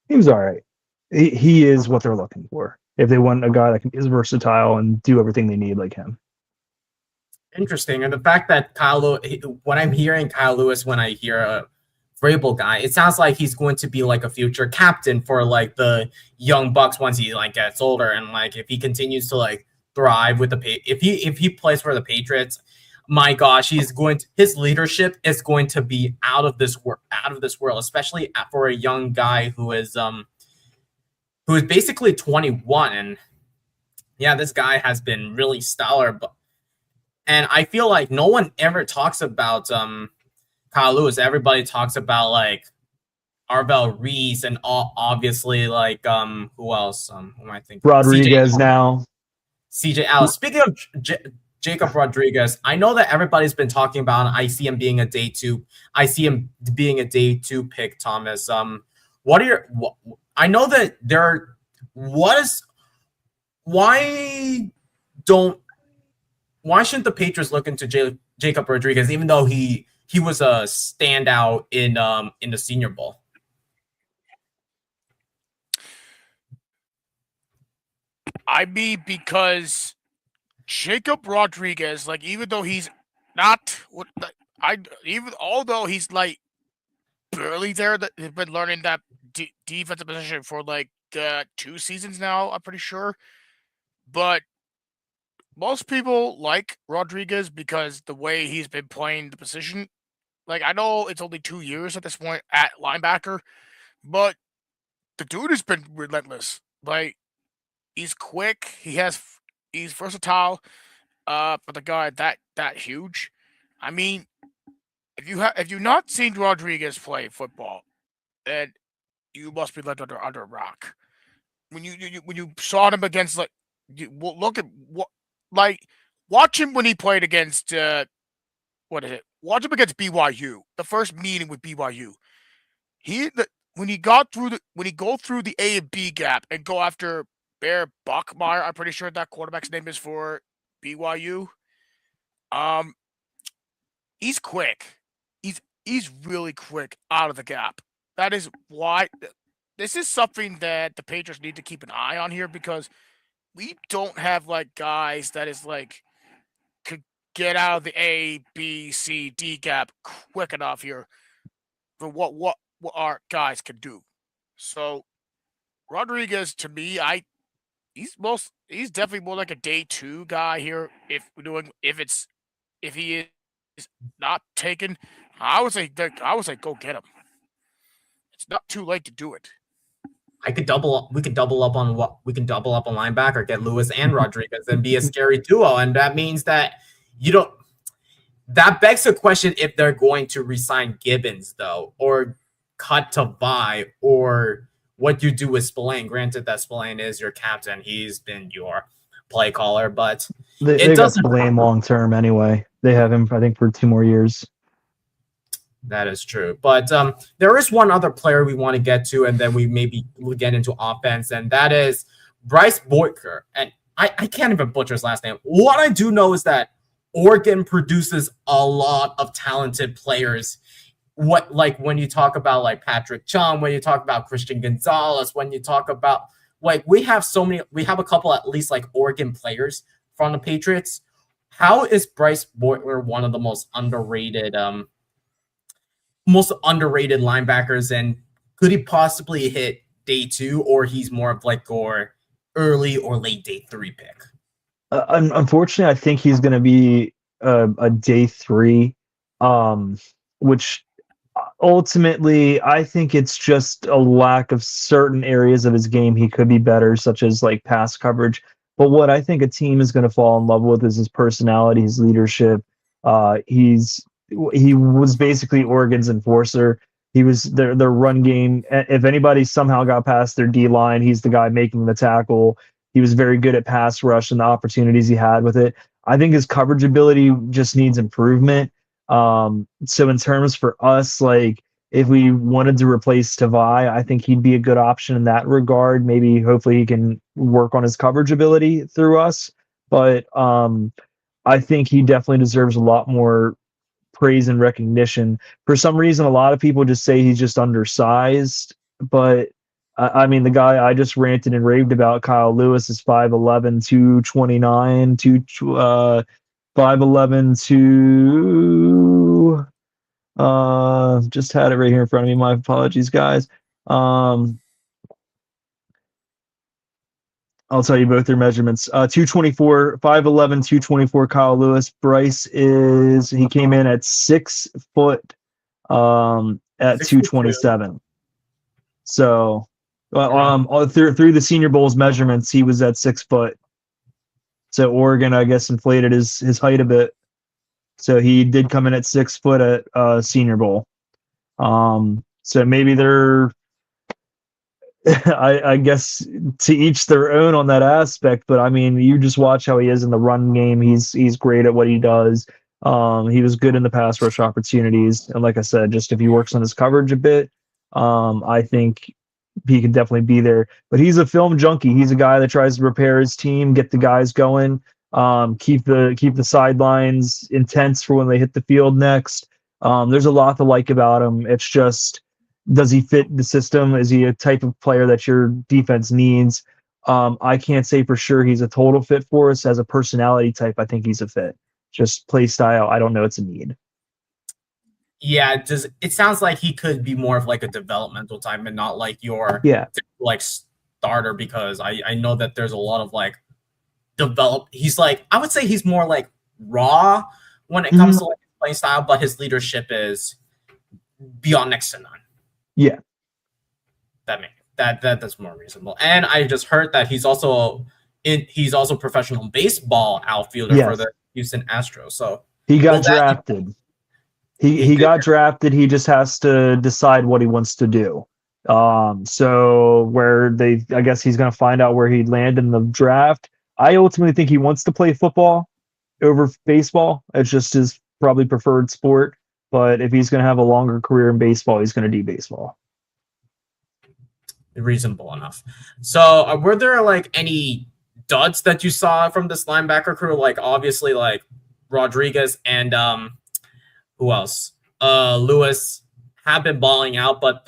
he was all right. He is what they're looking for. If they want a guy that is versatile and do everything they need like him.
Interesting. And the fact that when I'm hearing Kyle Lewis, when I hear a Vrabel guy, it sounds like he's going to be like a future captain for like the young Bucks once he like gets older, and like if he continues to like thrive with if he plays for the Patriots, my gosh, his leadership is going to be out of this world, especially for a young guy who is basically 21. And yeah, this guy has been really stellar, and I feel like no one ever talks about Kyle Lewis. Everybody talks about like Arvell Reese and obviously like who else? Who am I thinking?
Rodriguez now.
CJ Alice. Speaking of Jacob Rodriguez, I know that everybody's been talking about him. I see him being a day two. I see him being a day 2 pick, Thomas. What are your? I know that there. Why shouldn't the Patriots look into Jacob Rodriguez, even though he was a standout in the Senior Bowl?
I mean, because Jacob Rodriguez, like, even though he's not what although he's like barely there, that he's been learning that defensive position for like 2 seasons now, I'm pretty sure. But most people like Rodriguez because the way he's been playing the position. Like, I know it's only 2 years at this point at linebacker, but the dude has been relentless. Like, he's quick. He's versatile. For the guy that huge, I mean, if you've not seen Rodriguez play football, then you must be lived under a rock. When you saw him against look at what watch him when he played against what is it? Watch him against BYU. The first meeting with BYU, when he go through the A and B gap and go after Bear Buckmeyer, I'm pretty sure that quarterback's name is for BYU. He's quick. He's really quick out of the gap. That is why this is something that the Patriots need to keep an eye on here, because we don't have like guys that is like could get out of the A, B, C, D gap quick enough here for what our guys can do. So Rodriguez, to me, he's definitely more like a day 2 guy here. If he is not taken, I would say go get him. It's not too late to do it.
We could double up on linebacker, get Lewis and Rodriguez, and be a scary duo. And that means that that begs the question if they're going to resign Gibbons though, or cut to buy, or what you do with Spillane. Granted that Spillane is your captain, he's been your play caller, but
they got Spillane long term anyway. They have him, I think, for 2 more years.
That is true. But there is one other player we want to get to, and then we'll get into offense, and that is Bryce Boyker. And I can't even butcher his last name. What I do know is that Oregon produces a lot of talented players. When you talk about like Patrick Chung, when you talk about Christian Gonzalez, when you talk about we have a couple at least like Oregon players from the Patriots. How is Bryce Boyker one of the most underrated linebackers, and could he possibly hit day 2, or he's more of like your early or late day 3 pick?
Unfortunately, I think he's going to be a day 3, which ultimately, I think it's just a lack of certain areas of his game he could be better, such as like pass coverage. But what I think a team is going to fall in love with is his personality, his leadership. He was basically Oregon's enforcer. He was their run game. If anybody somehow got past their D line, he's the guy making the tackle. He was very good at pass rush and the opportunities he had with it. I think his coverage ability just needs improvement. So in terms for us, like if we wanted to replace Tavai, I think he'd be a good option in that regard. Maybe hopefully he can work on his coverage ability through us. But I think he definitely deserves a lot more praise and recognition. For some reason, a lot of people just say he's just undersized, but I mean, the guy I just ranted and raved about, Kyle Lewis, is 5'11", 229, 5'11", just had it right here in front of me. My apologies, guys. I'll tell you both their measurements. 224, 5'11", 224, Kyle Lewis. Bryce he came in at 6 foot at 227. So through the Senior Bowl's measurements, he was at 6 foot. So Oregon, I guess, inflated his height a bit. So he did come in at 6 foot at Senior Bowl. So maybe they're I guess to each their own on that aspect, but I mean, you just watch how he is in the run game. He's great at what he does. He was good in the pass rush opportunities, and like I said, just if he works on his coverage a bit, I think he could definitely be there. But he's a film junkie. He's a guy that tries to prepare his team, get the guys going, keep the sidelines intense for when they hit the field next. There's a lot to like about him. It's just, does he fit the system? Is he a type of player that your defense needs? I can't say for sure he's a total fit for us. As a personality type, I think he's a fit. Just play style, I don't know it's a need.
Yeah, it sounds like he could be more of like a developmental type and not like your like starter, because I know that there's a lot of like he's like, I would say he's more like raw when it comes to like playing style, but his leadership is beyond next to none.
Yeah,
that's more reasonable. And I just heard that he's also professional baseball outfielder for the Houston Astros. So
he got drafted. He got drafted. He just has to decide what he wants to do. So I guess he's going to find out where he'd land in the draft. I ultimately think he wants to play football over baseball. It's just his probably preferred sport. But if he's going to have a longer career in baseball, he's going to do baseball.
Reasonable enough. So were there like any duds that you saw from this linebacker crew? Like obviously like Rodriguez and who else? Lewis have been balling out, but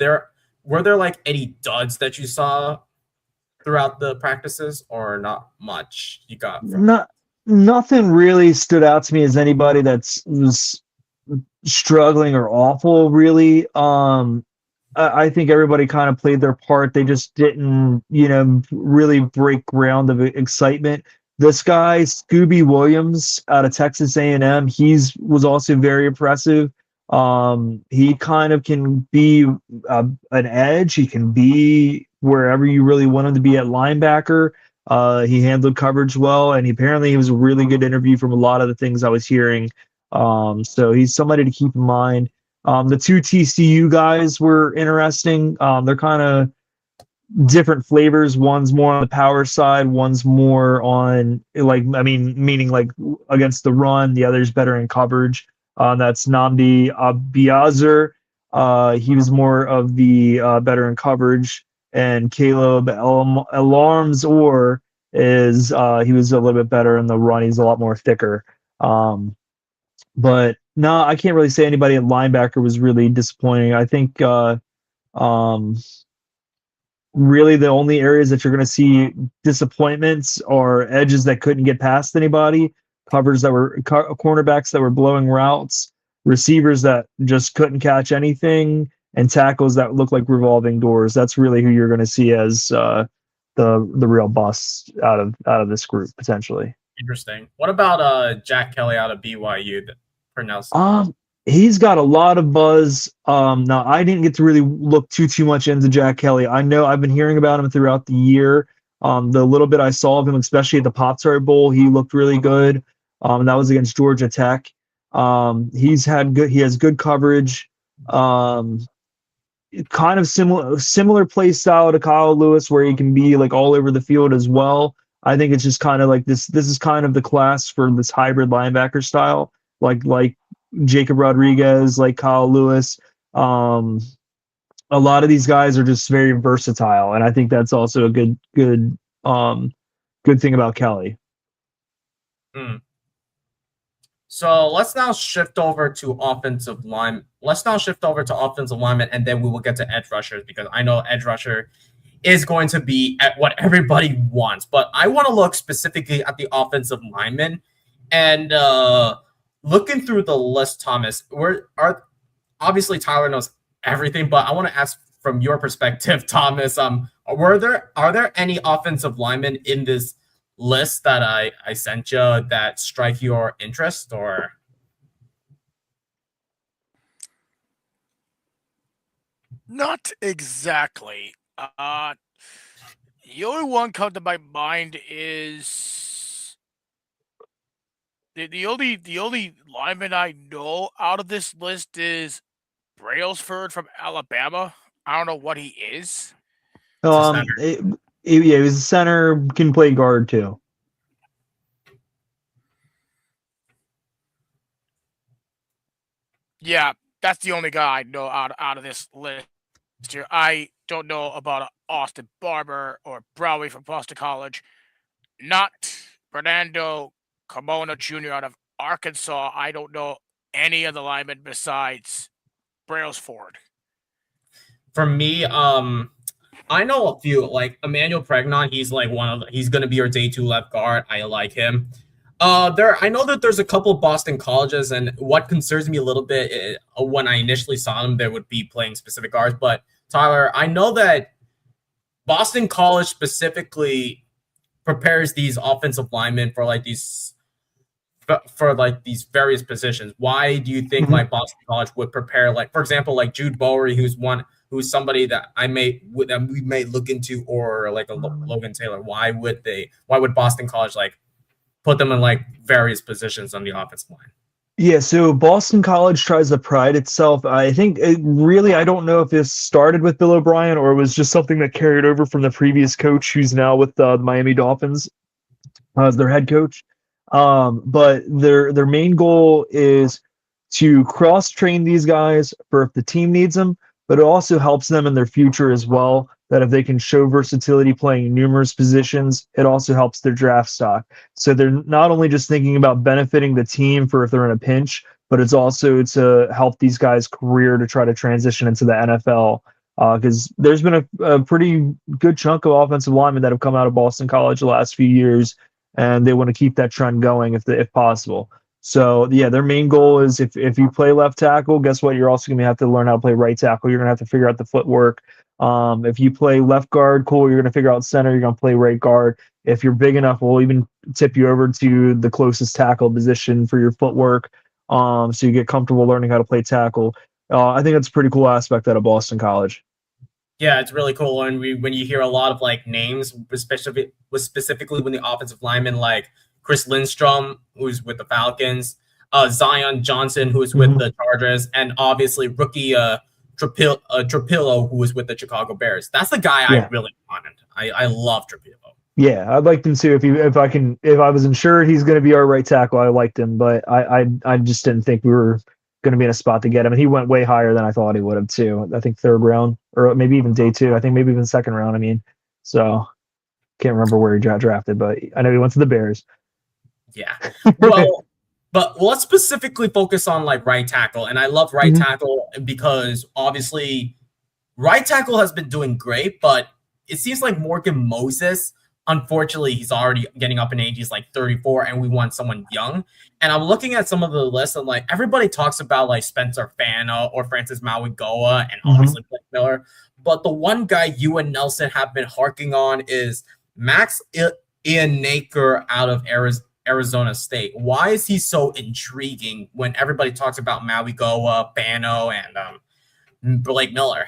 were there like any duds that you saw throughout the practices, or not much you got from
nothing really stood out to me as anybody was struggling or awful, really. I think everybody kind of played their part. They just didn't, really break ground of excitement. This guy, Scooby Williams, out of Texas A&M, was also very impressive. He kind of can be an edge. He can be wherever you really want him to be at linebacker. He handled coverage well, and he was a really good interview from a lot of the things I was hearing. So he's somebody to keep in mind. The two TCU guys were interesting. They're kind of different flavors. One's more on the power side. One's more on meaning like against the run. The other's better in coverage. That's Nnamdi Abiazer. He was more of the better in coverage. And Caleb Alarms he was a little bit better in the run. He's a lot more thicker. But no, I can't really say anybody at linebacker was really disappointing. I think really the only areas that you're going to see disappointments are edges that couldn't get past anybody, cornerbacks that were blowing routes, receivers that just couldn't catch anything, and tackles that look like revolving doors. That's really who you're going to see as the real busts out of this group potentially.
Interesting. What about Jack Kelly out of BYU?
He's got a lot of buzz. Now I didn't get to really look too much into Jack Kelly. I know I've been hearing about him throughout the year. The little bit I saw of him, especially at the Pop-Tart Bowl, he looked really good. That was against Georgia Tech. He has good coverage. Kind of similar play style to Kyle Lewis, where he can be like all over the field as well. I think it's just kind of like this. This is kind of the class for this hybrid linebacker style, like Jacob Rodriguez, like Kyle Lewis. A lot of these guys are just very versatile, and I think that's also a good thing about Kelly.
So let's now shift over to offensive line. And then we will get to edge rushers, because I know edge rusher is going to be at what everybody wants. But I want to look specifically at the offensive linemen. And looking through the list, Thomas, obviously Tyler knows everything, but I want to ask from your perspective, Thomas, are there any offensive linemen in this list that I sent you that strike your interest? Or
not exactly. The only one come to my mind is the only lineman I know out of this list is Brailsford from Alabama. I don't know what he is.
He was a center, can play guard too.
Yeah, that's the only guy I know out of this list here. I don't know about Austin Barber or Browy from Boston College. Not Fernando Carmona Jr. out of Arkansas. I don't know any of the linemen besides Brailsford.
For me, I know a few, like Emmanuel Pregnon. He's like he's going to be your day 2 left guard. I like him. I know that there's a couple of Boston colleges, and what concerns me a little bit when I initially saw them, they would be playing specific guards. But Tyler, I know that Boston College specifically prepares these offensive linemen for these various positions. Why do you think like Boston College would prepare, like, for example, like Jude Bowery, who's somebody that we may look into, or like a Logan Taylor? Why would Boston College like put them in like various positions on the offensive line?
Yeah, so Boston College tries to pride itself. I think I don't know if this started with Bill O'Brien or it was just something that carried over from the previous coach who's now with the Miami Dolphins as their head coach. But their main goal is to cross-train these guys for if the team needs them, but it also helps them in their future as well, that if they can show versatility playing numerous positions, it also helps their draft stock. So they're not only just thinking about benefiting the team for if they're in a pinch, but it's also to help these guys' career to try to transition into the NFL. Because there's been a pretty good chunk of offensive linemen that have come out of Boston College the last few years, and they want to keep that trend going if possible. So yeah, their main goal is if you play left tackle, guess what? You're also going to have to learn how to play right tackle. You're going to have to figure out the footwork. If you play left guard, cool, you're going to figure out center. You're going to play right guard. If you're big enough, we'll even tip you over to the closest tackle position for your footwork. So you get comfortable learning how to play tackle. I think that's a pretty cool aspect out of Boston College.
Yeah, it's really cool. And when you hear a lot of like names, specifically when the offensive linemen, like Chris Lindstrom, who's with the Falcons, Zion Johnson, who is with the Chargers, and obviously rookie Trapillo, who is with the Chicago Bears. That's the guy I really wanted. I love Trapillo.
Yeah, I'd like him too. If I was insured he's going to be our right tackle, I liked him, but I just didn't think we were going to be in a spot to get him. And he went way higher than I thought he would have too. I think 3rd round, or maybe even day 2. I think maybe even 2nd round. I mean, so can't remember where he got drafted, but I know he went to the Bears.
Yeah. Well, but let's specifically focus on like right tackle. And I love right tackle because obviously right tackle has been doing great, but it seems like Morgan Moses, unfortunately, he's already getting up in age. He's like 34, and we want someone young. And I'm looking at some of the lists, and like everybody talks about like Spencer Fana or Francis Mauigoa and obviously Blake Miller. But the one guy you and Nelson have been harking on is Max Ian Naker out of Arizona State. Why is he so intriguing when everybody talks about Maui Goa, Bano, and Blake Miller?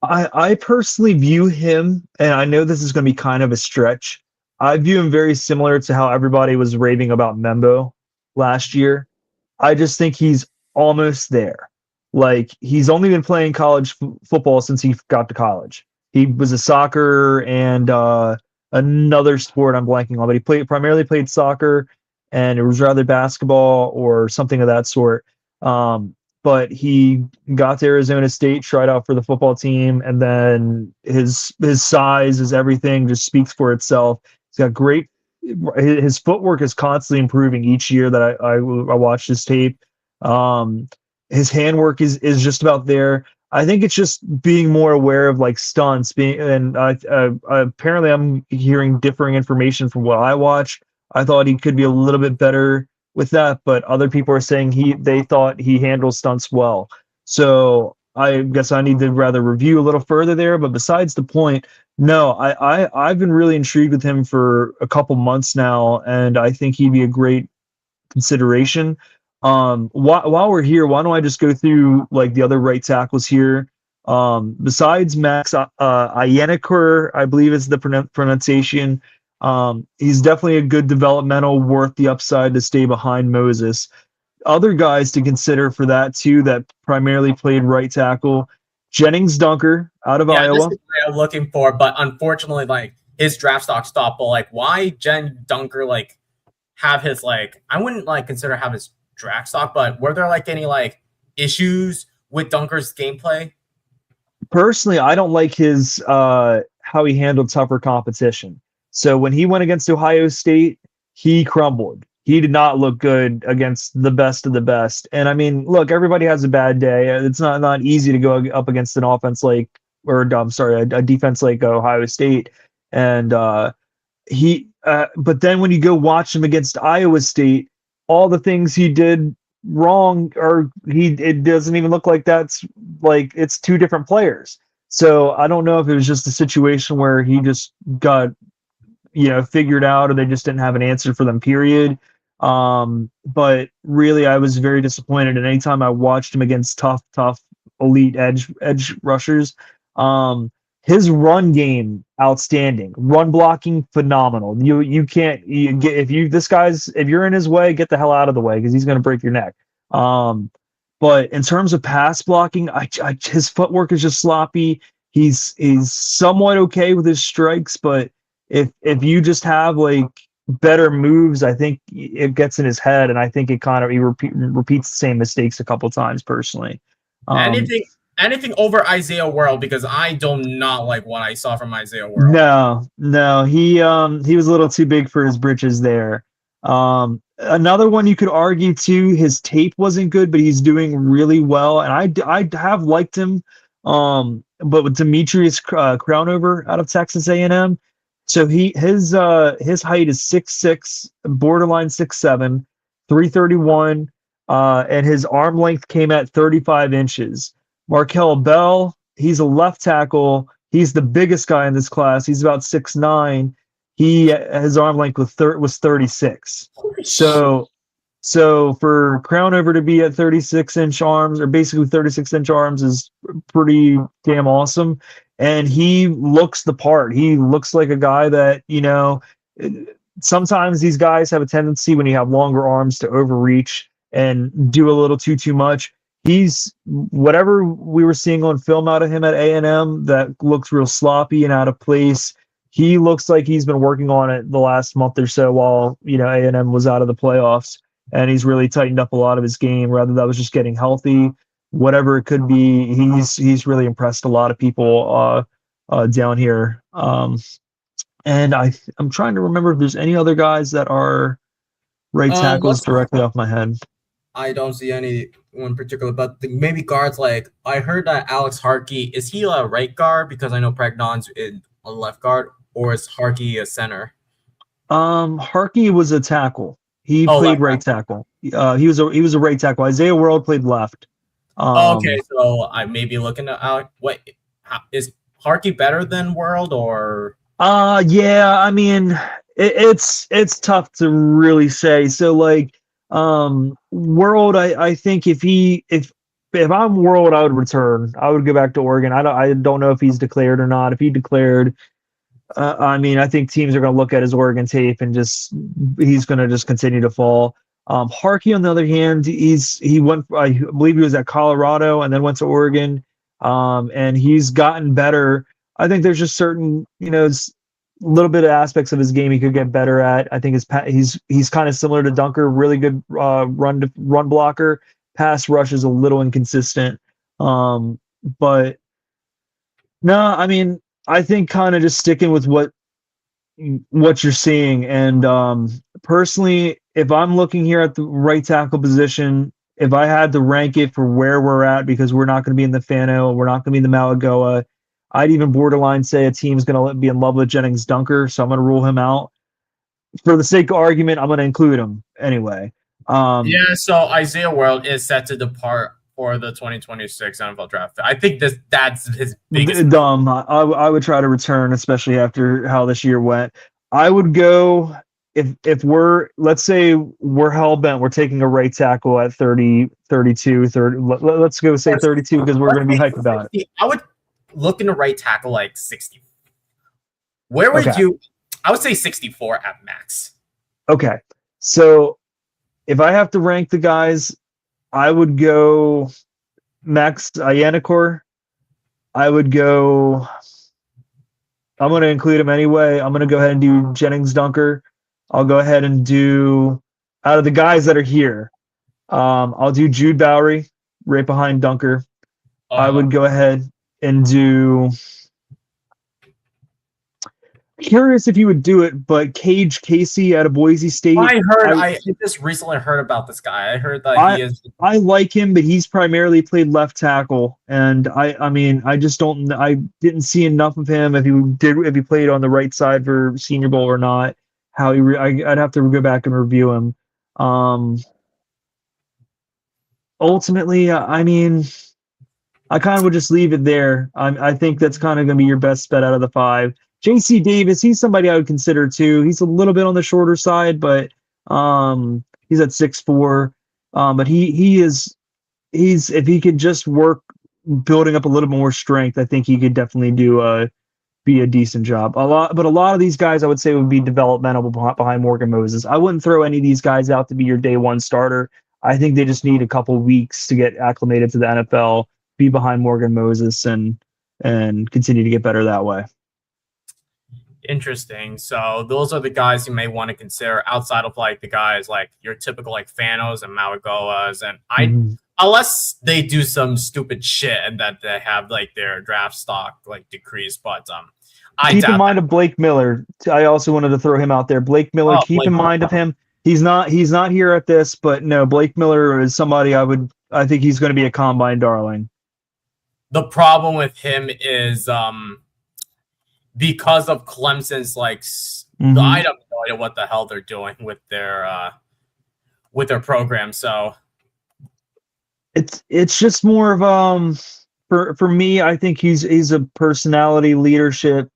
I personally view him, and I know this is going to be kind of a stretch. I view him very similar to how everybody was raving about Membo last year. I just think he's almost there. Like, he's only been playing college football since he got to college. He was a soccer and another sport I'm blanking on, but he primarily played soccer, and it was rather basketball or something of that sort. But he got to Arizona State, tried out for the football team, and then his size, his everything just speaks for itself. He's got great. His footwork is constantly improving each year that I watched his tape. His handwork is just about there. I think it's just being more aware of like stunts. Apparently I'm hearing differing information from what I watched. I thought he could be a little bit better with that, but other people are saying they thought he handles stunts well. So I guess I need to rather review a little further there. But besides the point, no, I've been really intrigued with him for a couple months now, and I think he'd be a great consideration. While we're here, why don't I just go through like the other right tackles here? Besides Max Iyenneker, I believe is the pronunciation. He's definitely a good developmental, worth the upside to stay behind Moses. Other guys to consider for that too, that primarily played right tackle. Jennings Dunker out of Iowa.
This is what I'm looking for, but unfortunately, like his draft stock stopped. But like, why Jen Dunker like have his like? I wouldn't like consider have his draft stock, but were there like any like issues with Dunker's gameplay?
Personally, I don't like his how he handled tougher competition. So when he went against Ohio State, he crumbled. He did not look good against the best of the best. And I mean, look, everybody has a bad day. It's not easy to go up against an offense like, or I'm sorry, a defense like Ohio State. And but then when you go watch him against Iowa State, all the things he did wrong, or it doesn't even look like that's like it's two different players. So I don't know if it was just a situation where he just got figured out, or they just didn't have an answer for them, period. But really, I was very disappointed. And anytime I watched him against tough elite edge rushers, his run game outstanding, run blocking phenomenal. You can't get if you're in his way, get the hell out of the way because he's going to break your neck. But in terms of pass blocking, his footwork is just sloppy. He's somewhat okay with his strikes, but if you just have like better moves, I think it gets in his head, and I think it kind of he repeats the same mistakes a couple times personally.
Anything over Isaiah World, because I do not like what I saw from Isaiah World.
No, he was a little too big for his britches there. Another one you could argue too, his tape wasn't good, but he's doing really well, and I have liked him. But with Demetrius Crownover out of Texas A&M, so his height is 6'6", borderline 6'7", 331, and his arm length came at 35 inches. Markel Bell, he's a left tackle. He's the biggest guy in this class. He's about 6'9". His arm length was 36. So for Crownover to be at 36-inch arms, or basically 36-inch arms, is pretty damn awesome. And he looks the part. He looks like a guy that, sometimes these guys have a tendency when you have longer arms to overreach and do a little too much. He's whatever we were seeing on film out of him at A&M that looks real sloppy and out of place. He looks like he's been working on it the last month or so while, A&M was out of the playoffs, and he's really tightened up a lot of his game. Rather that was just getting healthy, whatever it could be. He's really impressed a lot of people down here. And I'm trying to remember if there's any other guys that are right tackles directly off my head.
I don't see any one particular, but maybe guards. Like I heard that Alex Harkey, is he a right guard? Because I know Pragnon's in a left guard, or is Harkey a center?
Harkey was a tackle. He played right tackle. He was a right tackle. Isaiah World played left.
Okay, so I may be looking at is Harkey better than World, or?
Yeah, I mean, It's tough to really say. So like World, I think if I'm World, I would return. I would go back to Oregon. I don't know if he's declared or not. If he declared, I mean, I think teams are going to look at his Oregon tape and he's going to just continue to fall. Harkey, on the other hand, he went. I believe he was at Colorado and then went to Oregon, and he's gotten better. I think there's just certain, little bit of aspects of his game he could get better at. I think he's kind of similar to Dunker, really good run blocker. Pass rush is a little inconsistent, but no, I mean, I think kind of just sticking with what you're seeing. And personally, if I'm looking here at the right tackle position, if I had to rank it for where we're at, because we're not going to be in the Fano, we're not going to be in the Malagoa, I'd even borderline say a team's going to be in love with Jennings Dunker, so I'm going to rule him out. For the sake of argument, I'm going to include him anyway.
So Isaiah World is set to depart for the 2026 NFL draft. I think that's his biggest
dumb. I would try to return, especially after how this year went. I would go if let's say we're hell bent, we're taking a right tackle at 30, 32, 30. Let's go say 32 because we're going to be hyped about it.
I would look in the right tackle like 60. Where would you? I would say 64 at max.
Okay, so if I have to rank the guys, I would go Max Ianakor. I would go. I'm going to include him anyway. I'm going to go ahead and do Jennings Dunker. I'll go ahead and do, out of the guys that are here, I'll do Jude Bowery right behind Dunker. I would go ahead and do. Curious if you would do it, but Cage Casey out of Boise State.
I just recently heard about this guy. I heard that he is.
I like him, but he's primarily played left tackle, and I mean, I just don't. I didn't see enough of him if he played on the right side for Senior Bowl or not. I'd have to go back and review him. Ultimately, I mean, I kind of would just leave it there. I think that's kind of going to be your best bet out of the 5. J.C. Davis, he's somebody I would consider too. He's a little bit on the shorter side, but he's at 6'4". But he's if he could just work building up a little more strength, I think he could definitely be a decent job. A lot of these guys I would say would be developmental behind Morgan Moses. I wouldn't throw any of these guys out to be your day one starter. I think they just need a couple weeks to get acclimated to the NFL, be behind Morgan Moses, and continue to get better that way.
Interesting. So those are the guys you may want to consider outside of like the guys like your typical like Fanos and Malagoas, and unless they do some stupid shit and that they have like their draft stock like decrease. But
keep in mind of Blake Miller. I also wanted to throw him out there. Blake Miller. Keep in mind of him. He's not here at this, but no, Blake Miller is somebody I think he's going to be a combine darling.
The problem with him is because of Clemson's I don't know what the hell they're doing with their program. So
it's just more of for me, I think he's a personality leadership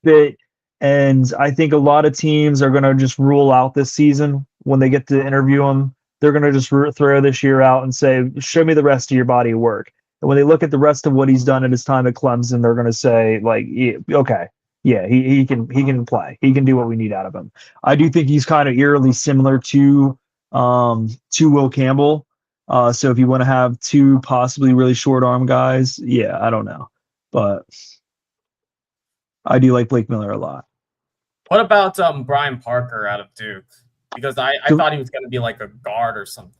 fit, and I think a lot of teams are going to just rule out this season when they get to interview him. They're going to just throw this year out and say, show me the rest of your body of work. And when they look at the rest of what he's done at his time at Clemson, they're going to say, like, okay, yeah, he can play. He can do what we need out of him. I do think he's kind of eerily similar to Will Campbell. So if you want to have two possibly really short arm guys, yeah, I don't know. But I do like Blake Miller a lot.
What about Brian Parker out of Duke? Because I thought he was going to be like a guard or something.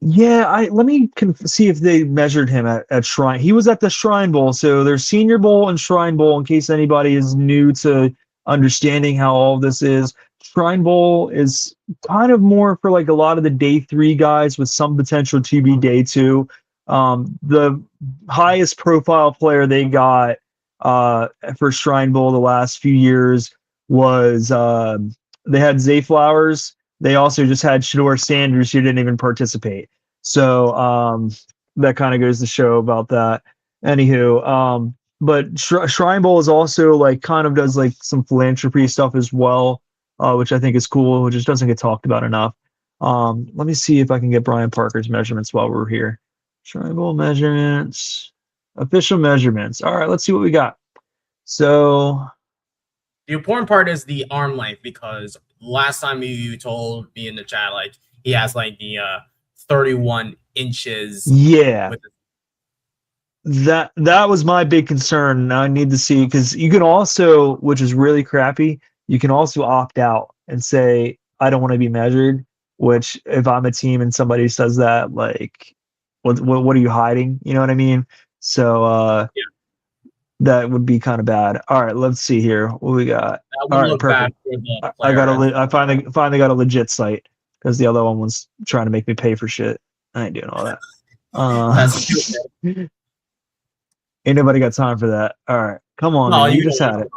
Yeah, let me see if they measured him at Shrine. He was at the Shrine Bowl, so there's Senior Bowl and Shrine Bowl in case anybody is new to understanding how all of this is. Shrine Bowl is kind of more for like a lot of the day 3 guys with some potential to be day 2. The highest profile player they got for Shrine Bowl the last few years was they had Zay Flowers. They also just had Shador Sanders, who didn't even participate. So that kind of goes to show about that. Anywho, but Shrine Bowl is also like kind of does like some philanthropy stuff as well. which I think is cool, which just doesn't get talked about enough. Let me see if I can get Brian Parker's measurements while we're here. Triangle measurements, official measurements. All right, let's see what we got. So
the important part is the arm length, because last time you told me in the chat, like, he has like the 31 inches.
Yeah. That was my big concern. I need to see, because you can also, which is really crappy, you can also opt out and say, I don't want to be measured, which if I'm a team and somebody says that, like, what are you hiding? You know what I mean? So
yeah.
That would be kind of bad. All right, let's see here. What we got?
That would look bad for the player.
I finally got a legit site, because the other one was trying to make me pay for shit. I ain't doing all that. Ain't nobody got time for that. All right, come on, man. You just had it.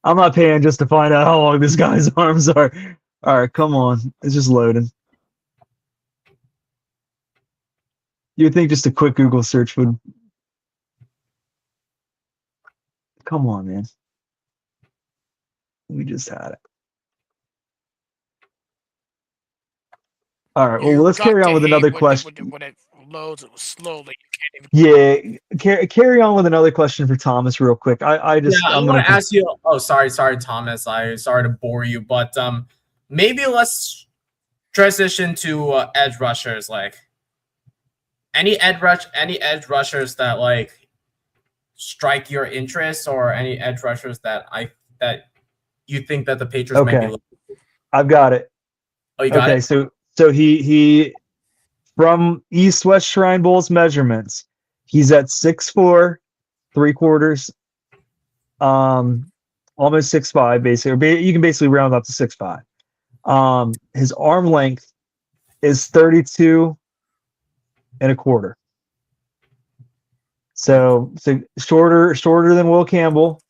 I'm not paying just to find out how long this guy's arms are. All right, come on. It's just loading. You'd think just a quick Google search would. Come on, man. We just had it. All right, well, let's carry on with another question.
When it loads, it was slowly.
Carry on with another question for Thomas real quick. I'm
going to ask you. Oh, sorry, Thomas. Sorry to bore you, but maybe let's transition to edge rushers. Like, any edge rushers that like strike your interest, or any edge rushers that you think that the Patriots might be looking for?
I've got it.
Oh, you got it?
So he from East West Shrine Bowl's measurements, he's at 6'4", 3/4, almost 6'5", basically. You can basically round up to 6'5". His arm length is 32 1/4. So shorter than Will Campbell,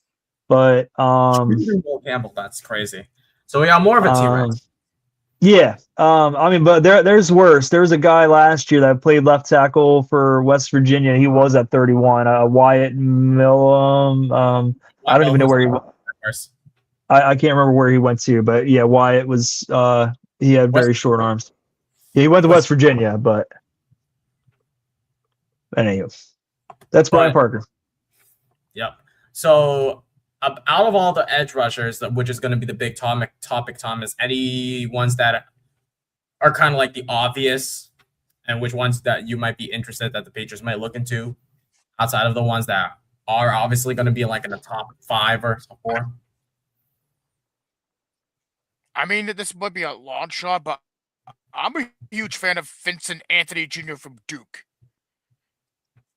but
Will Campbell, that's crazy. So we got more of a T-Rex.
Yeah, I mean, but there's worse. There was a guy last year that played left tackle for West Virginia. He was at 31. Wyatt Millam. I don't even know where he was. I can't remember where he went to, but yeah, Wyatt was. He had very short arms. Yeah, he went to West Virginia, but anyway, that's Brian Parker.
Yep. So, out of all the edge rushers, which is going to be the big topic, Thomas, any ones that are kind of like the obvious, and which ones that you might be interested that the Patriots might look into, outside of the ones that are obviously going to be like in the top 5 or 4?
I mean, this might be a long shot, but I'm a huge fan of Vincent Anthony Jr. from Duke,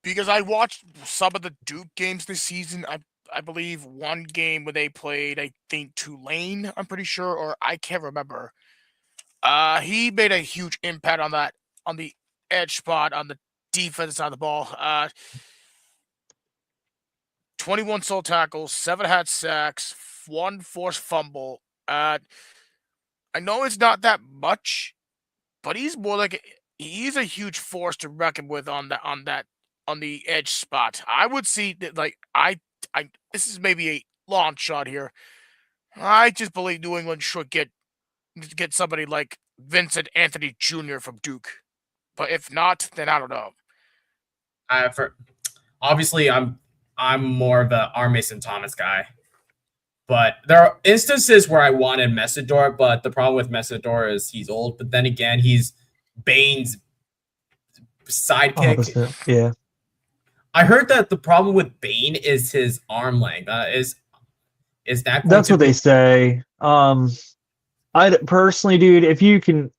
because I watched some of the Duke games this season. I believe one game where they played, I think, Tulane, I'm pretty sure, or I can't remember. He made a huge impact on the edge spot, on the defense side of the ball. 21 sole tackles, 7 had sacks, 1 forced fumble. I know it's not that much, but he's a huge force to reckon with on the edge spot. I would see that, like, this is maybe a long shot here. I just believe New England should get somebody like Vincent Anthony Jr. from Duke. But if not, then I don't know.
Obviously, I'm more of a R. Mason Thomas guy. But there are instances where I wanted Messidor, but the problem with Messidor is he's old. But then again, he's Bane's sidekick.
Yeah.
I heard that the problem with Bane is his arm length. Is that
that's what they say? I personally, dude, if you can,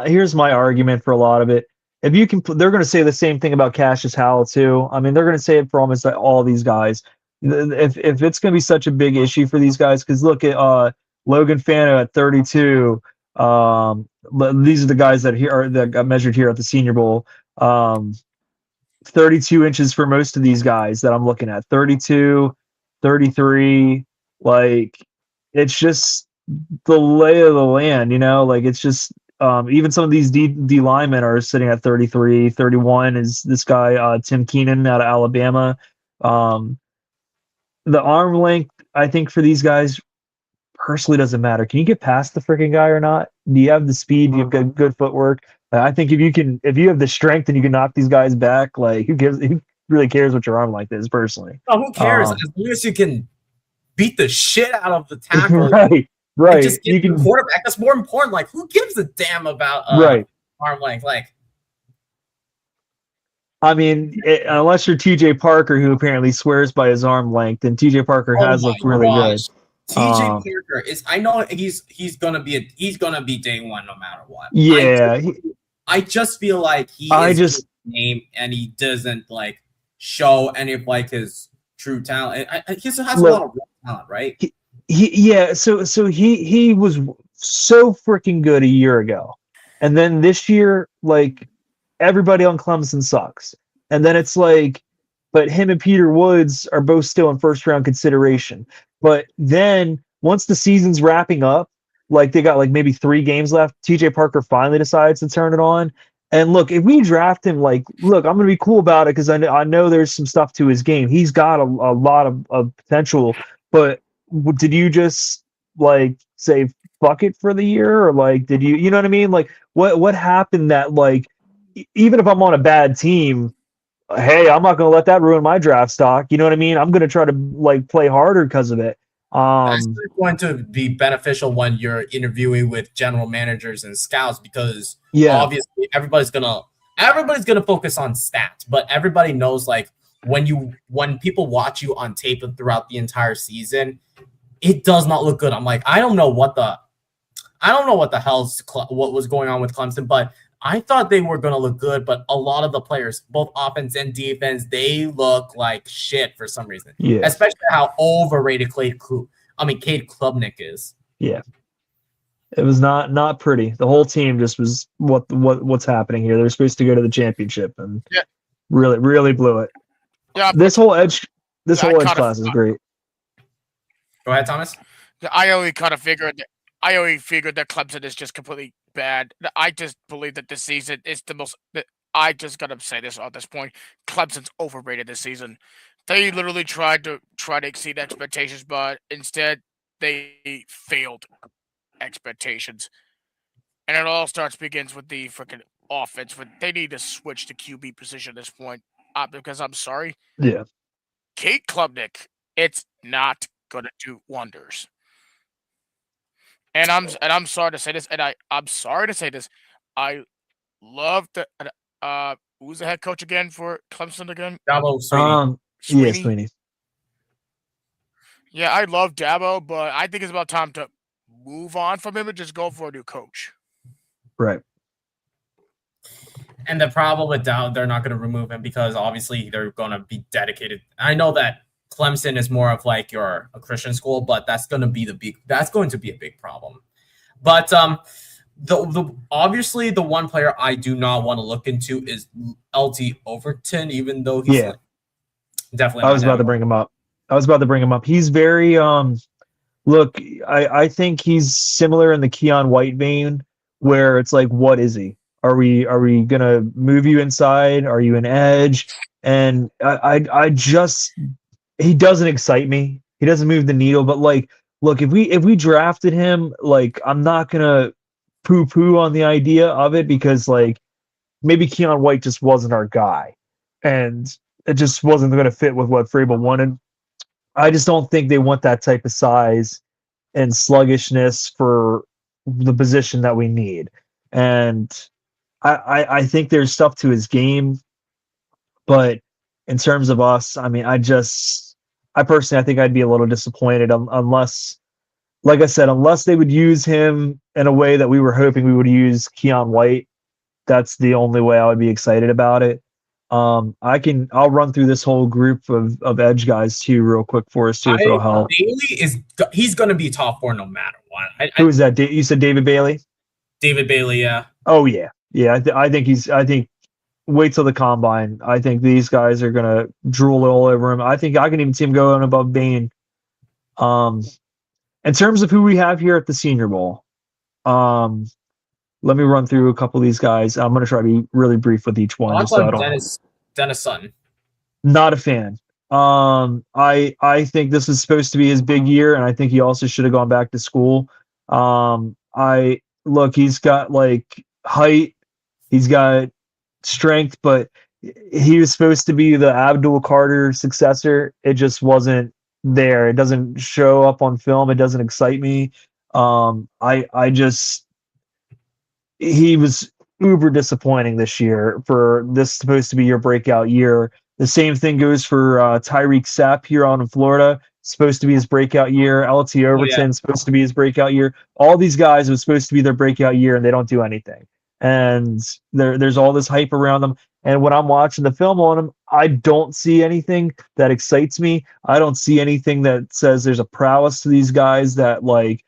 here's my argument for a lot of it. If you can, they're going to say the same thing about Cassius Howell too. I mean, they're going to say it for almost all these guys. If it's going to be such a big issue for these guys, because look at Logan Fano at 32. These are the guys that got measured here at the Senior Bowl. 32 inches for most of these guys that I'm looking at. 32, 33. Like, it's just the lay of the land, you know? Like, it's just even some of these D linemen are sitting at 33, 31 is this guy Tim Keenan out of Alabama. The arm length, I think, for these guys personally doesn't matter. Can you get past the freaking guy or not? Do you have the speed? Do you have good footwork? I think if you have the strength and you can knock these guys back, like who really cares what your arm length is personally?
Oh, who cares? As long as you can beat the shit out of the tackle,
right?
And just get the quarterback. That's more important. Like, who gives a damn about arm length? Like,
I mean, unless you're TJ Parker, who apparently swears by his arm length, and TJ Parker has looked really good.
TJ Parker is. I know he's gonna be day one no matter what.
Yeah,
I just feel like he is his name and he doesn't like show any of like his true talent. He has a lot of real talent, right?
So he was so freaking good a year ago, and then this year, like everybody on Clemson sucks, and then it's like, but him and Peter Woods are both still in first round consideration. But then once the season's wrapping up, like they got like maybe 3 games left, TJ Parker finally decides to turn it on. And look, if we draft him, like, look, I'm gonna be cool about it because I know there's some stuff to his game. He's got a lot of potential, but did you just like say fuck it for the year, or like did you know what I mean? Like what happened that like even if I'm on a bad team, hey, I'm not going to let that ruin my draft stock. You know what I mean? I'm going to try to like play harder because of it.
That's going to be beneficial when you're interviewing with general managers and scouts because obviously everybody's gonna focus on stats, but everybody knows like when people watch you on tape throughout the entire season, it does not look good. I'm like, I don't know what the hell's what was going on with Clemson, but I thought they were going to look good, but a lot of the players, both offense and defense, they look like shit for some reason.
Yeah.
Especially how overrated Cade Klubnik is.
Yeah. It was not pretty. The whole team just was what's happening here. They're supposed to go to the championship and really blew it.
Yeah.
This whole edge class is great.
Go ahead, Thomas.
I only figured that Clemson is just completely bad. I just believe that this season is the most. I just gotta say this at this point. Clemson's overrated this season. They literally tried to exceed expectations, but instead they failed expectations. And it all begins with the freaking offense. But they need to switch to QB position at this point. Because I'm sorry.
Yeah.
Cade Klubnik, it's not gonna do wonders. And I'm sorry to say this, I'm sorry to say this. I love the who's the head coach again for Clemson again?
Dabo Swinney.
Swinney.
Yeah, I love Dabo, but I think it's about time to move on from him and just go for a new coach.
Right.
And the problem with Dabo, they're not going to remove him because obviously they're going to be dedicated. I know that Clemson is more of like a Christian school, but that's going to be a big problem. But the obviously the one player I do not want to look into is LT Overton, even though he's definitely.
I was about to bring him up. He's very look, I think he's similar in the Keon White vein, where it's like, what is he? Are we gonna move you inside? Are you an edge? And I just. He doesn't excite me. He doesn't move the needle. But like, look, if we drafted him, like, I'm not gonna poo-poo on the idea of it because like maybe Keon White just wasn't our guy, and it just wasn't going to fit with what Vrabel wanted. I just don't think they want that type of size and sluggishness for the position that we need. And I think there's stuff to his game, but in terms of us, I mean, I personally, I think I'd be a little disappointed unless, like I said, unless they would use him in a way that we were hoping we would use Keon White. That's the only way I would be excited about it. I'll run through this whole group of edge guys too, real quick for us too, if it'll help.
He's going to be top 4 no matter what.
Who is that? You said David Bailey?
David Bailey, yeah.
Oh yeah. I think wait till the combine. I think these guys are gonna drool all over him. I think I can even see him going above Bain. In terms of who we have here at the Senior Bowl, let me run through a couple of these guys. I'm gonna try to be really brief with each one.
Dennis Sutton.
Not a fan. I think this is supposed to be his big year, and I think he also should have gone back to school. I look, he's got like height, he's got strength, but he was supposed to be the Abdul Carter successor. It just wasn't there. It doesn't show up on film. It doesn't excite me. I just he was uber disappointing this year. For this supposed to be your breakout year. The same thing goes for Tyreek Sapp here on in Florida. Supposed to be his breakout year. LT Overton supposed to be his breakout year. All these guys are supposed to be their breakout year, and they don't do anything. And there's all this hype around them. And when I'm watching the film on them, I don't see anything that excites me. I don't see anything that says there's a prowess to these guys that like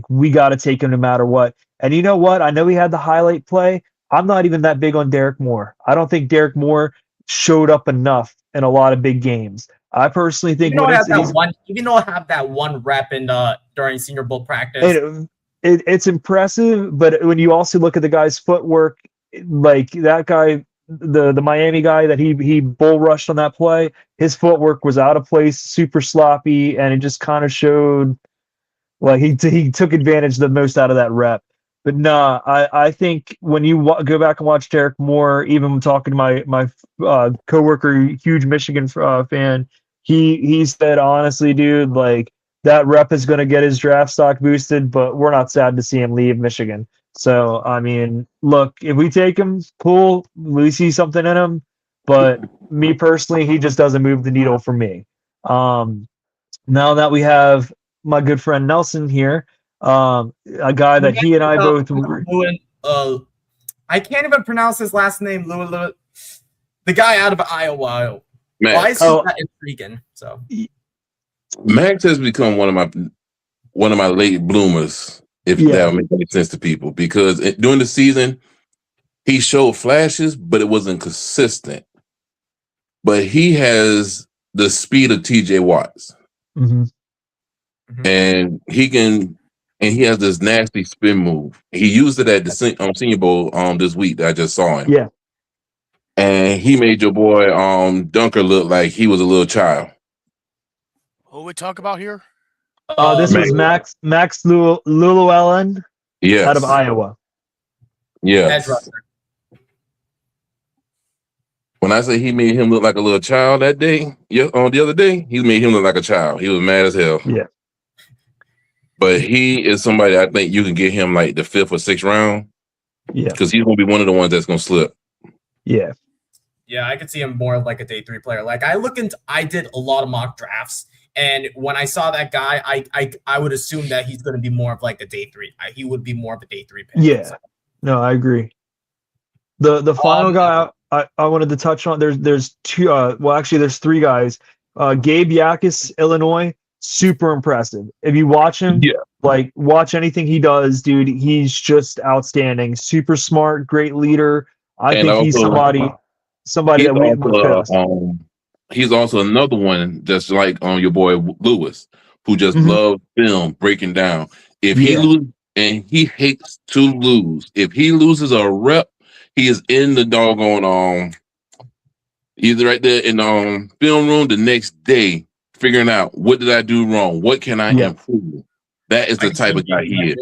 we got to take him no matter what. And you know what? I know he had the highlight play. I'm not even that big on Derek Moore. I don't think Derek Moore showed up enough in a lot of big games. I personally think
even though I have that one rep in during Senior Bowl practice.
It's impressive, but when you also look at the guy's footwork, like that guy, the Miami guy that he bull rushed on that play, his footwork was out of place, super sloppy, and it just kind of showed like he took advantage the most out of that rep. But nah, I think when you go back and watch Derek Moore, even talking to my coworker, huge Michigan fan, he said honestly, dude, like that rep is going to get his draft stock boosted, but we're not sad to see him leave Michigan. So I mean, look, if we take him, cool, we see something in him. But me personally, he just doesn't move the needle for me. Now that we have my good friend Nelson here, a guy that he and I both
I can't even pronounce his last name. The guy out of Iowa.
Max.
Why is he that intriguing? So
Max has become one of my late bloomers, if that makes any sense to people, because during the season he showed flashes, but it wasn't consistent. But he has the speed of TJ Watts.
Mm-hmm.
And he has this nasty spin move. He used it at the Senior Bowl this week that I just saw him.
Yeah.
And he made your boy Dunker look like he was a little child.
Who we talk about here?
This was Max Llewellyn out of Iowa.
Yeah. When I say he made him look like a little child that day, the other day, he made him look like a child. He was mad as hell.
Yeah.
But he is somebody I think you can get him like the 5th or 6th round.
Yeah.
Because he's going to be one of the ones that's going to slip.
Yeah.
Yeah, I could see him more like a day 3 player. Like I did a lot of mock drafts, and when I saw that guy, I would assume that he's going to be more of like a day 3. He would be more of a day 3 pick.
Yeah.
So.
No, I agree. The final guy I wanted to touch on, there's two, there's 3 guys. Gabe Yakis, Illinois, super impressive. If you watch him, like watch anything he does, dude, he's just outstanding. Super smart, great leader. I think he's somebody that we must
he's also another one just like your boy Lewis, who just loves film breaking down. If he loses, and he hates to lose. If he loses a rep, he is in the doggone either right there in the film room the next day, figuring out what did I do wrong, what can I improve. That is the type of guy he is.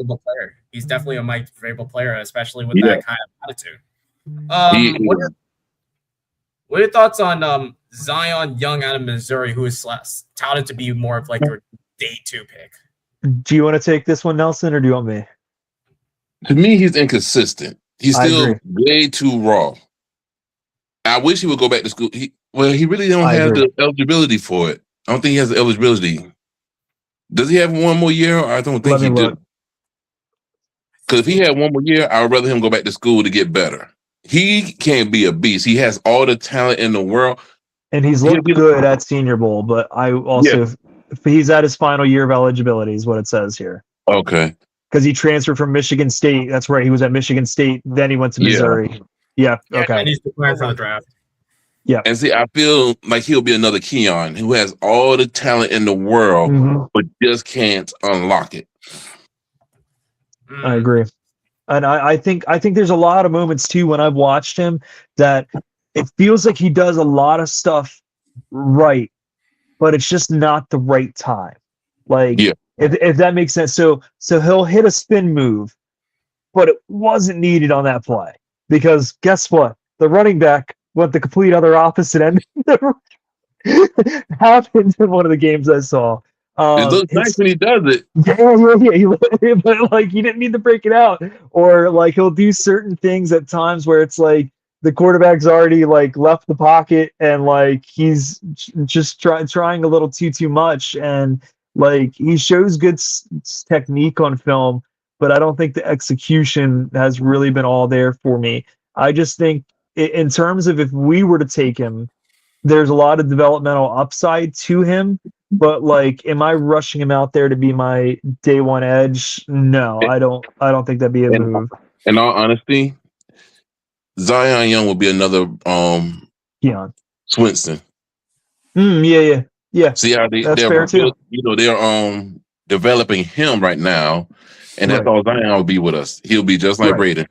He's definitely my favorite player, especially with that kind of attitude. What are your thoughts on Zion Young out of Missouri, who is touted to be more of like your day 2 pick?
Do you want to take this one, Nelson, or do you want me?
To me, he's inconsistent. He's still way too raw. I wish he would go back to school. He really don't have the eligibility for it. I don't think he has the eligibility. Does he have one more year? I don't think he do. Because if he had one more year, I would rather him go back to school to get better. He can't be a beast. He has all the talent in the world.
And he's looked good at Senior Bowl, but I also he's at his final year of eligibility is what it says here.
Okay.
Because he transferred from Michigan State. That's right. He was at Michigan State. Then he went to Missouri. Yeah. Okay.
And he's preparing for the draft.
Yeah.
And see, I feel like he'll be another Keon who has all the talent in the world, but just can't unlock it.
I agree. And I think there's a lot of moments too when I've watched him that it feels like he does a lot of stuff right, but it's just not the right time. Like,
Yeah.
if that makes sense. So he'll hit a spin move, but it wasn't needed on that play because guess what? The running back went the complete other opposite end. Happened in one of the games I saw.
It looks nice when he does it.
Yeah. But like you didn't need to break it out, or like he'll do certain things at times where it's like the quarterback's already like left the pocket and like he's just trying a little too much, and like he shows good technique on film, but I don't think the execution has really been all there for me. I just think in terms of if we were to take him, there's a lot of developmental upside to him, but like, am I rushing him out there to be my day one edge? No, I don't think that'd be a move.
In all honesty, Zion Young will be another
Keon
Swinson.
Yeah.
See how
that's fair too.
They're developing him right now, and that's all Zion will be with us. He'll be just like Braden,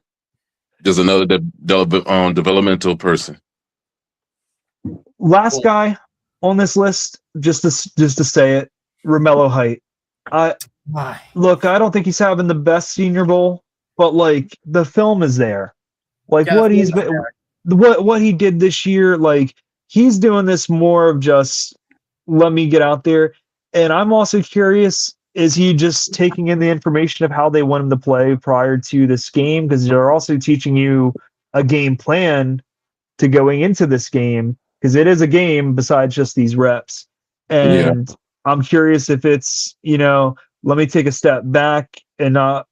just another developmental person.
Last guy on this list, just to say it, Romello Height. Look, I don't think he's having the best Senior Bowl, but like the film is there. Like what he's been, what he did this year, like he's doing this more of just let me get out there. And I'm also curious, is he just taking in the information of how they want him to play prior to this game? Because they're also teaching you a game plan to going into this game, because it is a game besides just these reps. And I'm curious if it's, let me take a step back and not,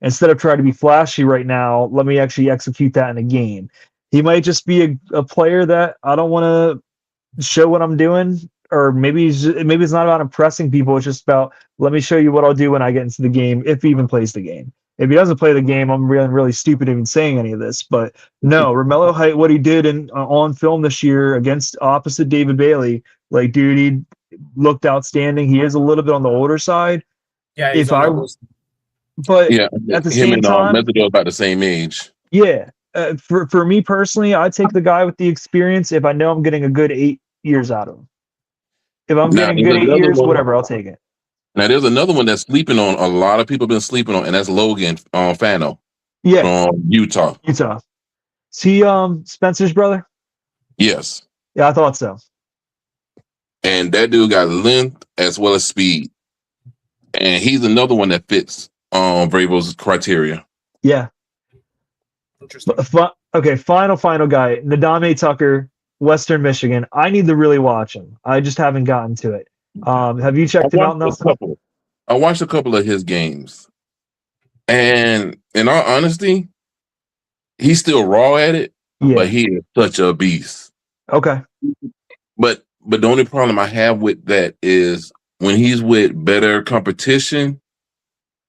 instead of trying to be flashy right now, let me actually execute that in a game. He might just be a player that I don't want to show what I'm doing, or maybe it's not about impressing people. It's just about, let me show you what I'll do when I get into the game, if he even plays the game. If he doesn't play the game, I'm really, really stupid even saying any of this. But no, Romello Height, what he did on film this year against opposite David Bailey, like, dude, he looked outstanding. He is a little bit on the older side.
Yeah,
but at the same time,
Methodor about the same age.
Yeah, for me personally, I take the guy with the experience if I know I'm getting a good 8 years out of him. If I'm getting good 8 years, whatever, I'll take it.
Now, there's another one that's sleeping on. A lot of people have been sleeping on, and that's Logan Fano.
Yeah,
from Utah.
Is he Spencer's brother?
Yes.
Yeah, I thought so.
And that dude got length as well as speed, and he's another one that fits Vrabel's criteria.
Yeah.
Interesting.
Okay, final guy, Ndame Tucker, Western Michigan. I need to really watch him. I just haven't gotten to it. Have you checked him out, Nelson?
I watched a couple of his games, and in all honesty, he's still raw at it, but he is such a beast.
Okay.
But the only problem I have with that is when he's with better competition,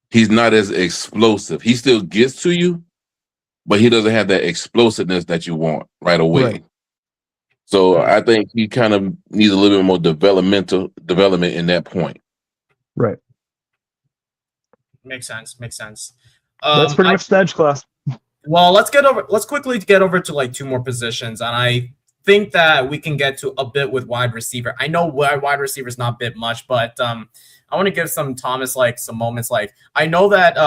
he's not as explosive. He still gets to you, but he doesn't have that explosiveness that you want right away.
Right.
So I think he kind of needs a little bit more development in that point.
Right.
Makes sense.
That's pretty much the edge class.
Well, let's quickly get over to like two more positions, and I think that we can get to a bit with wide receiver. I know wide receiver is not bit much, but I want to give some Thomas like some moments. Like I know that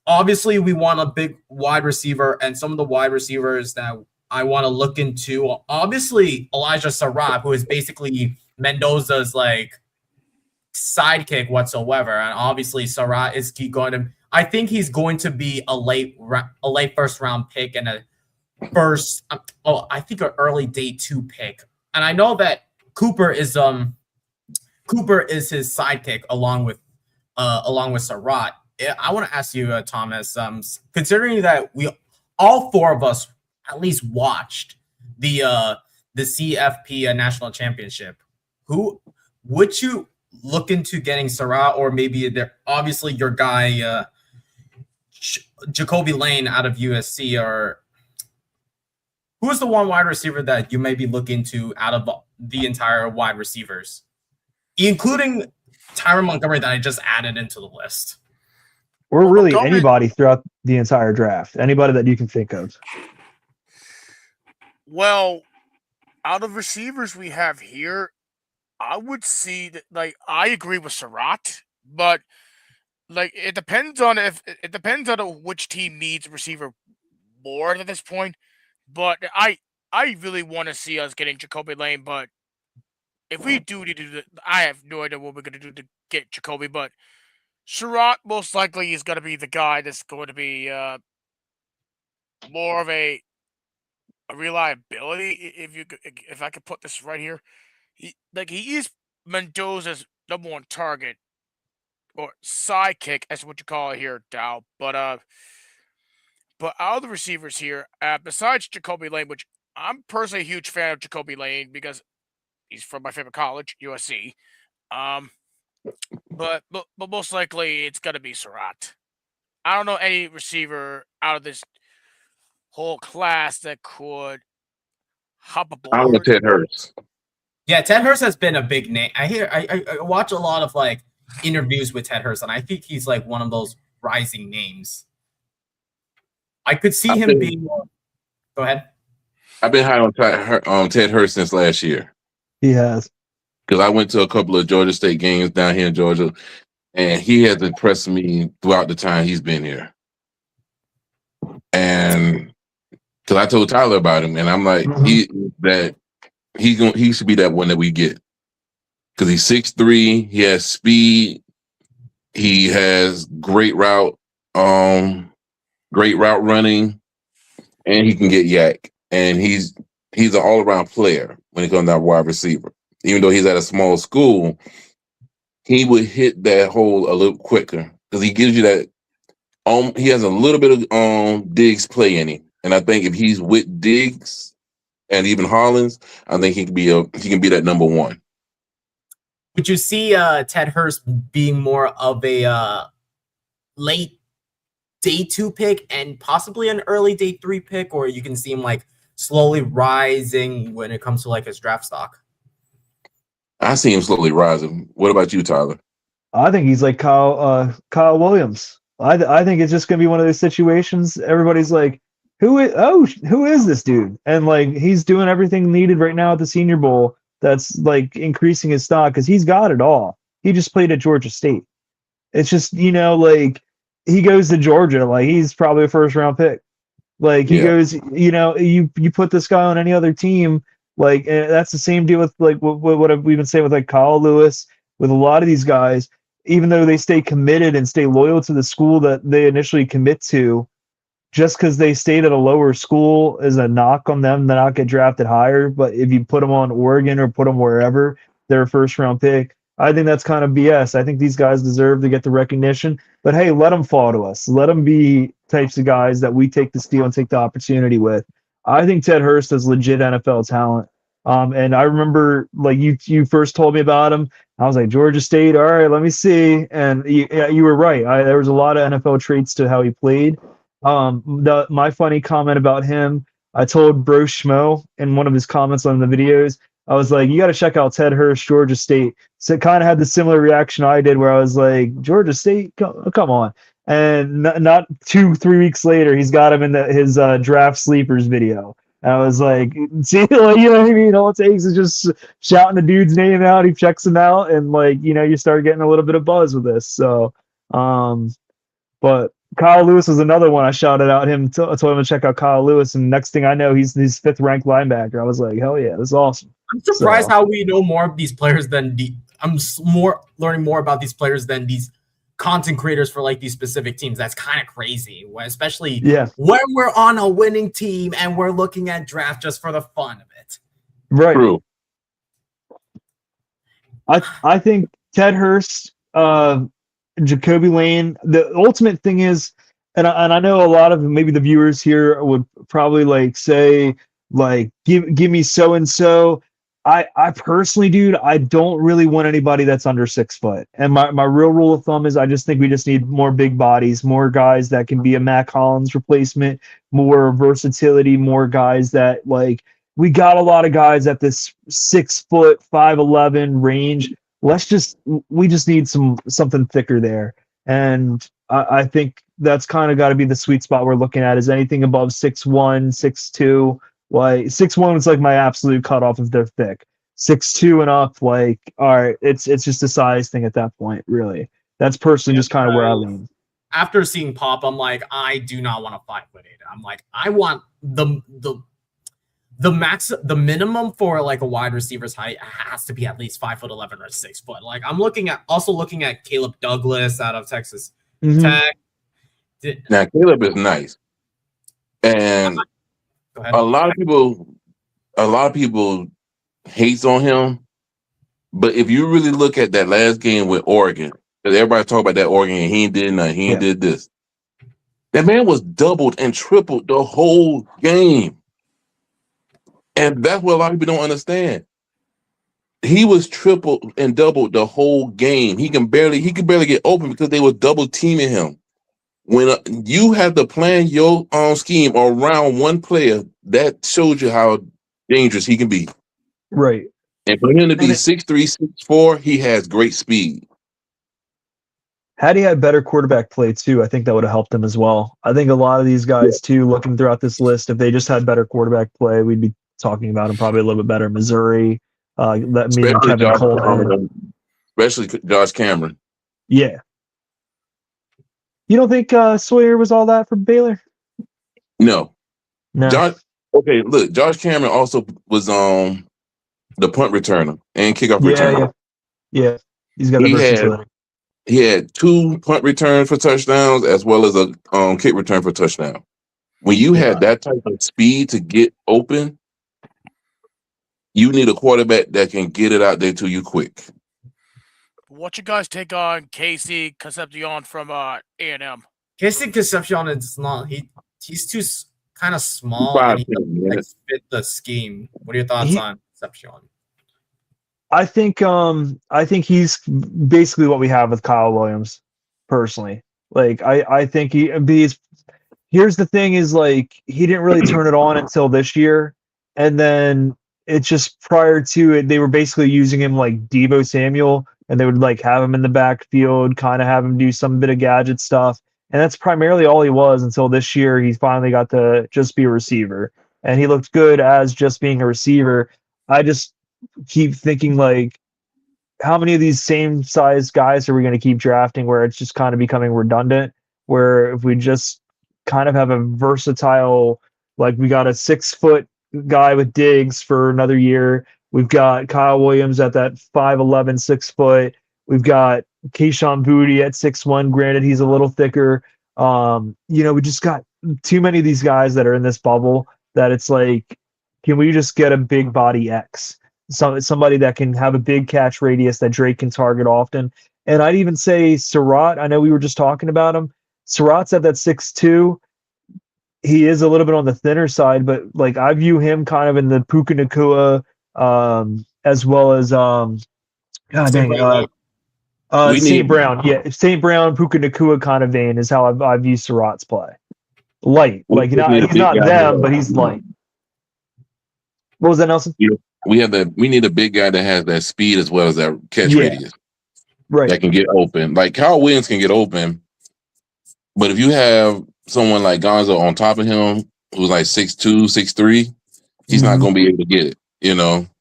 obviously we want a big wide receiver, and some of the wide receivers that I want to look into, obviously Elijah Sarab, who is basically Mendoza's like sidekick whatsoever, and obviously Sarab is I think he's going to be a late first round pick and I think an early day 2 pick. And I know that Cooper is his sidekick along with Sarab. I want to ask you, Thomas, considering that we all four of us at least watched the CFP national championship, who would you look into getting Sarab, or maybe obviously your guy Jacoby Lane out of USC, or who is the one wide receiver that you may be looking to out of the entire wide receivers, including Tyron Montgomery that I just added into the list?
Or really anybody throughout the entire draft, anybody that you can think of.
Well, out of receivers we have here, I would see that. Like, I agree with Surratt, but like it depends on which team needs a receiver more at this point. But I really want to see us getting Jacoby Lane. But if we do need to do that, I have no idea what we're going to do to get Jacoby. But Surratt most likely is going to be the guy that's going to be more of a reliability. If I could put this right here, he is Mendoza's #1 target or sidekick, as what you call it here, Dow. But out of the receivers here, besides Jacoby Lane, which I'm personally a huge fan of Jacoby Lane because he's from my favorite college, USC. But most likely it's gonna be Surratt. I don't know any receiver out of this whole class that could hop
I want
aboard.
Ted Hurst.
Yeah, Ted Hurst has been a big name. I watch a lot of like interviews with Ted Hurst, and I think he's like one of those rising names. I could see him being. Go ahead.
I've been high on Ted Hurst since last year.
He has.
Because I went to a couple of Georgia State games down here in Georgia, and he has impressed me throughout the time he's been here. And because I told Tyler about him, and I'm like, he should be that one that we get. Because he's 6'3", he has speed, he has great route running, and he can get yak. And he's an all-around player when it comes to wide receiver. Even though he's at a small school, he would hit that hole a little quicker because he gives you that. He has a little bit of Diggs play in him, and I think if he's with Diggs and even Hollins, I think he can be that #1.
Would you see Ted Hurst being more of a late day 2 pick and possibly an early day 3 pick, or you can see him like slowly rising when it comes to like his draft stock?
I see him slowly rising. What about you, Tyler?
I think he's like Kyle Williams. I think it's just gonna be one of those situations. Everybody's like, who is this dude? And like he's doing everything needed right now at the Senior Bowl. That's like increasing his stock because he's got it all. He just played at Georgia State. It's just like he goes to Georgia, like he's probably a first round pick. Like he goes, you put this guy on any other team. Like that's the same deal with like what we've been saying with like Kyle Lewis, with a lot of these guys, even though they stay committed and stay loyal to the school that they initially commit to, just because they stayed at a lower school is a knock on them to not get drafted higher. But if you put them on Oregon or put them wherever, they're a first round pick. I think that's kind of BS. I think these guys deserve to get the recognition. But hey, let them fall to us. Let them be types of guys that we take the steal and take the opportunity with. I think Ted Hurst is legit NFL talent. And I remember like you first told me about him. I was like, Georgia State, all right, let me see. And you were right. There was a lot of NFL traits to how he played. My funny comment about him, I told Bro Schmo in one of his comments on the videos, I was like, you got to check out Ted Hurst, Georgia State. So it kind of had the similar reaction I did where I was like, Georgia State, come on. And not 2-3 weeks later, he's got him in his draft sleepers video. And I was like, see, like, you know what I mean? All it takes is just shouting the dude's name out. He checks him out, and like, you start getting a little bit of buzz with this. So, but Kyle Lewis was another one. I shouted out him. I told him to check out Kyle Lewis, and next thing I know, he's 5th ranked linebacker. I was like, hell yeah, this is awesome.
I'm surprised how we know more of these players than learning more about these players than these content creators for like these specific teams. That's kind of crazy, especially when we're on a winning team and we're looking at draft just for the fun of it.
Right.
True.
I think Ted Hurst, Jacoby Lane. The ultimate thing is, and I know a lot of maybe the viewers here would probably like say like give me so and so. I personally, dude, I don't really want anybody that's under 6 foot. And my real rule of thumb is I just think we just need more big bodies, more guys that can be a Mac Hollins replacement, more versatility, more guys that like we got a lot of guys at this 6 foot, 5'11" range. We just need something thicker there. And I think that's kind of got to be the sweet spot we're looking at is anything above 6'1", 6'2", Like 6'1" is like my absolute cutoff if they're thick. 6'2" and up, like, all right, it's just a size thing at that point, really. That's personally just kind of where I lean.
After seeing Pop, I'm like, I do not want a 5'8". I'm like, I want the max, the minimum for like a wide receiver's height has to be at least 5'11" or 6 foot. Like I'm looking at Caleb Douglas out of Texas Tech.
Now Caleb is nice, and a lot of people hates on him. But if you really look at that last game with Oregon, because everybody talk about that Oregon, and he did nothing, he did this. That man was doubled and tripled the whole game. And that's what a lot of people don't understand. He was tripled and doubled the whole game. He could barely get open because they were double teaming him. When you have to plan your scheme around one player, that shows you how dangerous he can be.
Right.
And for him to be 6'3", 6'4", he has great speed.
Had he had better quarterback play too, I think that would have helped him as well. I think a lot of these guys too, looking throughout this list, if they just had better quarterback play, we'd be talking about him probably a little bit better. Missouri, meeting Kevin Coleman.
Especially Josh Cameron.
Yeah. You don't think Sawyer was all that for Baylor?
No.
No.
Josh Cameron also was the punt returner and kickoff returner.
Yeah. He's got the versatility.
He had 2 punt returns for touchdowns as well as a kick return for touchdown. When you had that type of speed to get open, you need a quarterback that can get it out there to you quick.
What you guys take on Casey Concepcion from A&M?
Casey Concepcion is not. He's too kind of small and he doesn't fit the scheme. What are your thoughts on Concepcion?
I think he's basically what we have with Kyle Williams, personally. Like I think here's the thing is like he didn't really turn it on until this year, and then it's just prior to it they were basically using him like Deebo Samuel, and they would like have him in the backfield, kind of have him do some bit of gadget stuff, and that's primarily all he was until this year. He finally got to just be a receiver, and he looked good as just being a receiver. I just keep thinking like, how many of these same size guys are we going to keep drafting where it's just kind of becoming redundant, where if we just kind of have a versatile, like we got a 6-foot guy with Diggs for another year. We've got Kyle Williams at that 5'11", 6 foot. We've got Kayshon Boutte at 6'1". Granted, he's a little thicker. We just got too many of these guys that are in this bubble that it's like, can we just get a big body X? Somebody that can have a big catch radius that Drake can target often. And I'd even say Surratt. I know we were just talking about him. Surratt's at that 6'2". He is a little bit on the thinner side, but like I view him kind of in the Puka Nacua, as well as St. Brown. Yeah, St. Brown, Puka Nacua kind of vein is how I view Surratt's play. Light, like he's not them, but he's light. What was that, Nelson?
We need a big guy that has that speed as well as that catch radius.
Right.
That can get open. Like Kyle Williams can get open, but if you have someone like Gonzo on top of him who's like 6'2", 6'3", he's not going to be able to get it,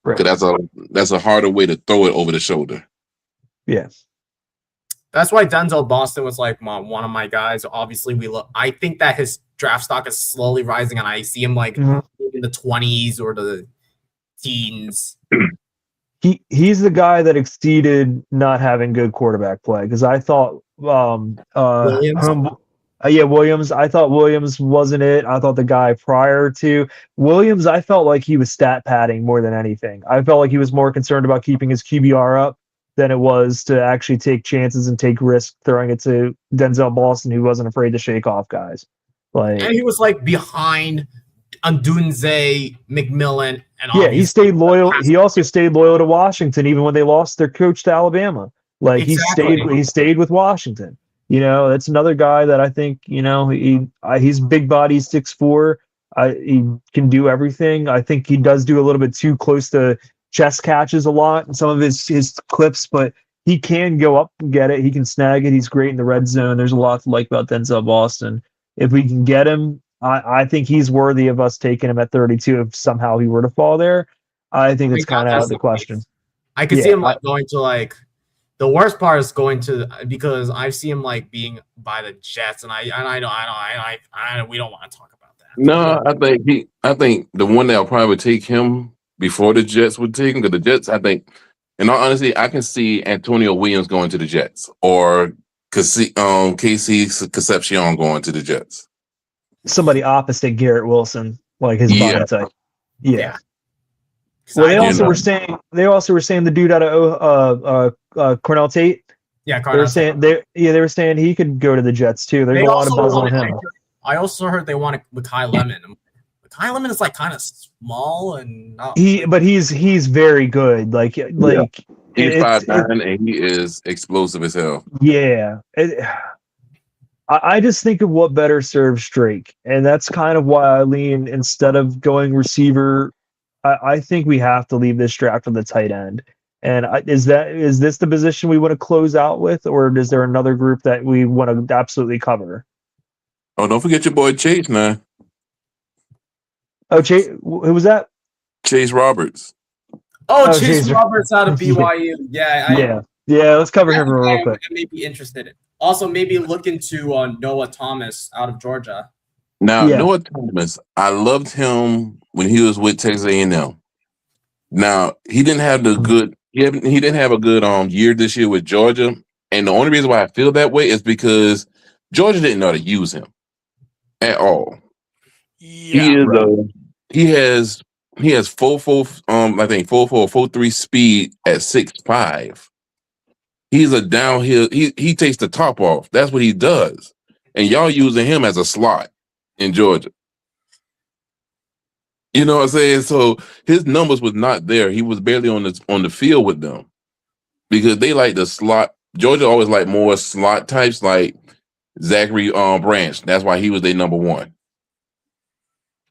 because that's a harder way to throw it over the shoulder.
Yes.
That's why Denzel Boston was like one of my guys. Obviously, I think that his draft stock is slowly rising, and I see him like in the 20s or the teens.
He's the guy that exceeded not having good quarterback play, because I thought Williams. Williams. I thought Williams wasn't it. I thought the guy prior to Williams, I felt like he was stat padding more than anything. I felt like he was more concerned about keeping his QBR up than it was to actually take chances and take risks throwing it to Denzel Boston, who wasn't afraid to shake off guys.
And he was like behind Ndunze, McMillan, and
he stayed loyal. He also stayed loyal to Washington even when they lost their coach to Alabama. Like he stayed with Washington. That's another guy that I think he's big body, 6'4". He can do everything. I think he does do a little bit too close to chest catches a lot in some of his clips, but he can go up and get it. He can snag it. He's great in the red zone. There's a lot to like about Denzel Boston. If we can get him I think he's worthy of us taking him at 32 if somehow he were to fall there. I think it's kind of out of the question.
I could see him like going to like the worst part is going to because I see him like being by the Jets, and I we don't want to talk about that.
No, I think the one that'll probably take him before the Jets would take him, because the Jets, I think, in all honesty, I can see Antonio Williams going to the Jets or Casey Concepcion going to the Jets.
Somebody opposite Garrett Wilson, like his body type. Yeah. Well, they also were saying the dude out of Cornell Tate.
Yeah,
they were saying he could go to the Jets too. There's a lot of buzz on him.
I also heard they wanted Makai Lemon. Makai Lemon is like kind of small and
but he's very good. Like
he's 5'9" and he is explosive as hell.
Yeah. I just think of what better serves Drake, and that's kind of why I lean instead of going receiver. I think we have to leave this draft on the tight end. And is this the position we want to close out with, or is there another group that we want to absolutely cover?
Oh, don't forget your boy Chase now.
Oh, Chase, who was that?
Chase Roberts.
Oh, Chase Roberts out of BYU. Yeah.
Let's cover him real quick.
I may be interested in. Also, maybe look into Noah Thomas out of Georgia.
Now, Noah Thomas, I loved him when he was with Texas A&M. Now, he didn't have a good year this year with Georgia, and the only reason why I feel that way is because Georgia didn't know how to use him at all. Yeah, he has 4.4, I think 4.4, 4.3 speed at 6'5". He's a downhill. He takes the top off. That's what he does, and y'all using him as a slot in Georgia. You know what I'm saying? So his numbers was not there. He was barely on the field with them because they like the slot. Georgia always like more slot types, like Zachary Branch. That's why he was their number one.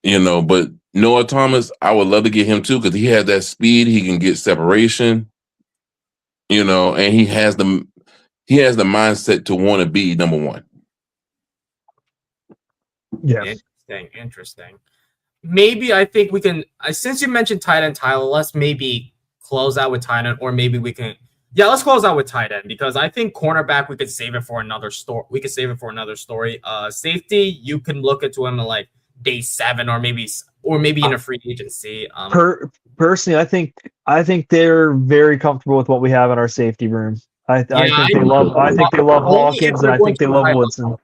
You know, but Noah Thomas, I would love to get him too because he has that speed. He can get separation. You know, and he has the mindset to want to be number one.
Yeah.
Interesting. Maybe I think we can, since you mentioned tight end, Tyler, let's maybe close out with tight end, or maybe we can, let's close out with tight end because I think cornerback, we could save it for another story. Safety, you can look into him at like day 7 or maybe in a free agency.
Personally, I think they're very comfortable with what we have in our safety room. I think they love Hawkins, and I think they love Woodson.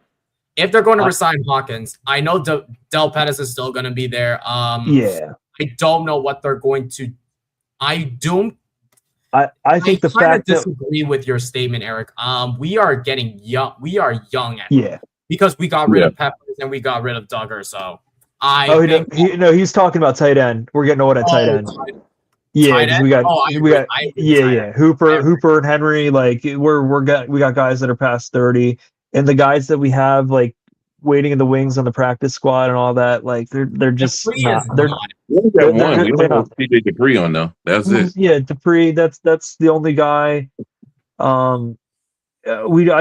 If they're going to resign Hawkins, I know Del Pettis is still going to be there. I don't know what they're going to. I think the fact that disagree with your statement, Eric. We are getting young. We are young because we got rid of Peppers and we got rid of Duggar. So
he's talking about tight end. We're getting old at tight end. We got Hooper and Henry. Like we got guys that are past 30. And the guys that we have like waiting in the wings on the practice squad and all that, like they're just not. They're not.
We got one. We don't have CJ Dupree on though. That's it.
Yeah, Dupree. That's the only guy. I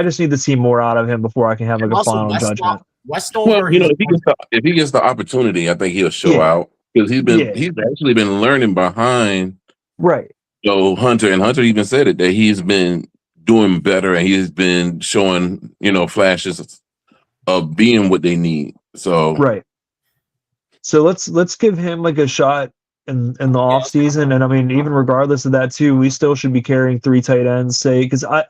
just need to see more out of him before I can have like a final judgment.
Westover,
if he gets the opportunity, I think he'll show out because he's actually been learning behind Hunter, and Hunter even said it that he's been doing better and he's been showing flashes of being what they need. So
let's give him like a shot in the off season, and I mean even regardless of that too, we still should be carrying 3 tight ends. Because I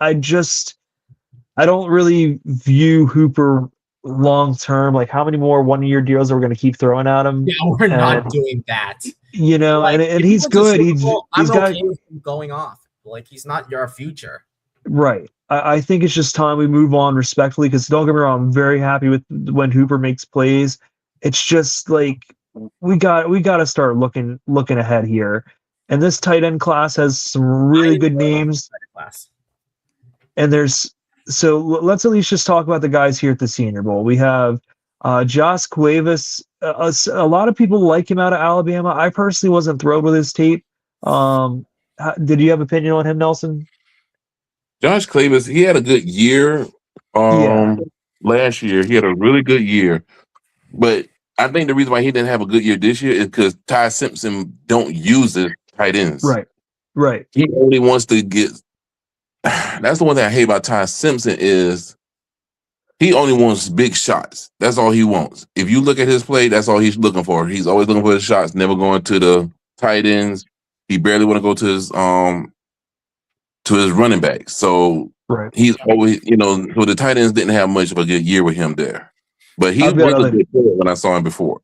don't really view Hooper long term. Like how many more 1-year deals are we going to keep throwing at him?
Yeah, we're not doing that.
And he's good. He's got
him going off. Like he's not your future.
Right. I think it's just time we move on respectfully because don't get me wrong, I'm very happy with when Hooper makes plays. It's just like we got to start looking ahead here. And this tight end class has some really good names. And so let's at least just talk about the guys here at the Senior Bowl. We have Josh Cuevas. A lot of people like him out of Alabama. I personally wasn't thrilled with his tape. Did you have an opinion on him, Nelson?
Josh Cuevas, he had a good year last year. He had a really good year. But I think the reason why he didn't have a good year this year is because Ty Simpson don't use the tight ends.
Right.
He only wants to get. That's the one thing I hate about Ty Simpson is he only wants big shots. That's all he wants. If you look at his play, that's all he's looking for. He's always looking for the shots, never going to the tight ends. He barely want to go to his running back. So he's always, so the tight ends didn't have much of a good year with him there. But he was a good player when I saw him before.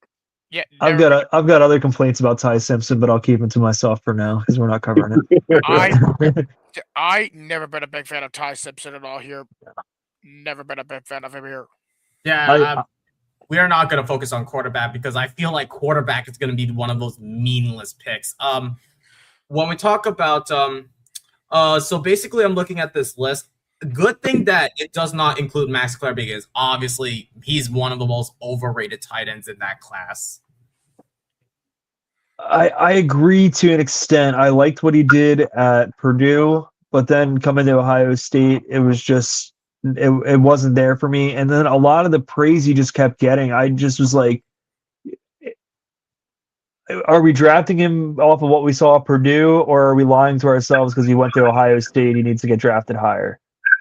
Yeah,
I've got other complaints about Ty Simpson, but I'll keep them to myself for now because we're not covering it.
I never been a big fan of Ty Simpson at all here. Never been a big fan of him here.
Yeah, we are not going to focus on quarterback because I feel like quarterback is going to be one of those meaningless picks. When we talk about so basically I'm looking at this list. Good thing that it does not include Max Clare because obviously he's one of the most overrated tight ends in that class.
I agree to an extent. I liked what he did at Purdue, but then coming to Ohio State, it was just it wasn't there for me. And then a lot of the praise he just kept getting, I just was like, are we drafting him off of what we saw at Purdue, or are we lying to ourselves because he went to Ohio State? He needs to get drafted higher.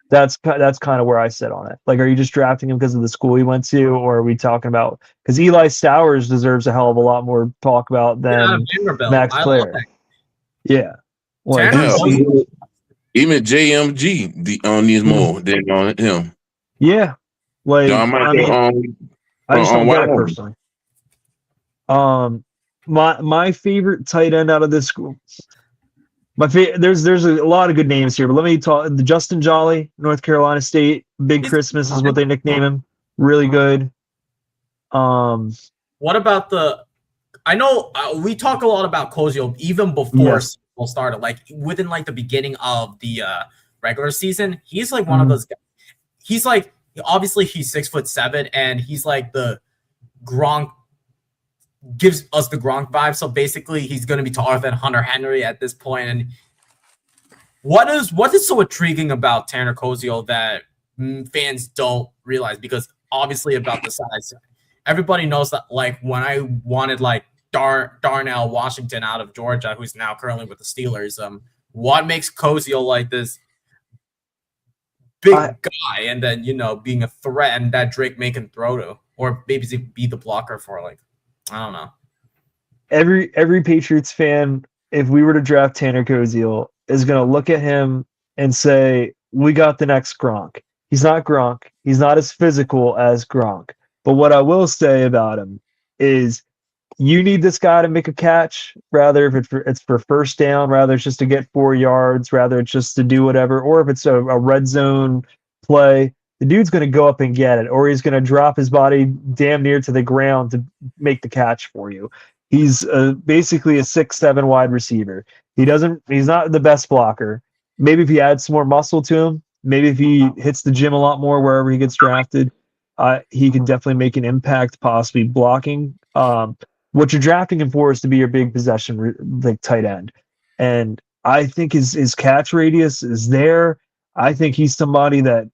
That's kind of where I sit on it. Like, are you just drafting him because of the school he went to, or are we talking about because Eli Stowers deserves a hell of a lot more talk about than Max Clare? Yeah, like
even JMG needs more than on him.
Yeah, like
I
just don't get it personally. My favorite tight end out of this school. There's a lot of good names here, but let me talk. The Justin Jolly, North Carolina State, Big Christmas is what they nickname him. Really good.
What about I know we talk a lot about Kozio even before school started, like within like the beginning of the regular season. He's like one of those guys. He's like obviously he's 6'7" and he's like the Gronk. Gives us the Gronk vibe. So basically, he's going to be taller than Hunter Henry at this point. And what is so intriguing about Tanner Kozio that fans don't realize? Because obviously, about the size, everybody knows that. Like when I wanted like Darnell Washington out of Georgia, who's now currently with the Steelers. What makes Kozio like this big guy, and then being a threat, and that Drake May can throw to, or maybe be the blocker for like. I don't know.
Every Patriots fan, if we were to draft Tanner Kozio, is going to look at him and say, we got the next Gronk. He's not Gronk. He's not as physical as Gronk. But what I will say about him is you need this guy to make a catch, rather if it's for first down, rather it's just to get 4 yards, rather it's just to do whatever, or if it's a red zone play. The dude's going to go up and get it, or he's going to drop his body damn near to the ground to make the catch for you. He's basically a 6'7" wide receiver. He's not the best blocker. Maybe if he adds some more muscle to him, maybe if he hits the gym a lot more wherever he gets drafted, he can definitely make an impact, possibly blocking. What you're drafting him for is to be your big possession like tight end. And I think his catch radius is there. I think he's somebody that,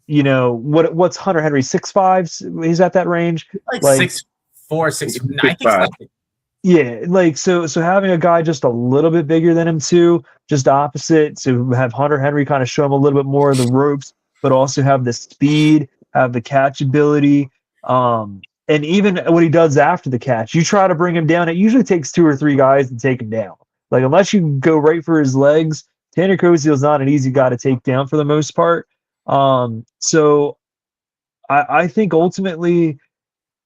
what's Hunter Henry, 6'5"? He's at that range,
like 6'4", 6'9". I think like,
yeah, like so having a guy just a little bit bigger than him too, just opposite, to have Hunter Henry kind of show him a little bit more of the ropes, but also have the speed, have the catch ability, and even what he does after the catch. You try to bring him down, it usually takes 2 or 3 guys to take him down. Like unless you go right for his legs, Tanner Kozio is not an easy guy to take down for the most part. So I think ultimately,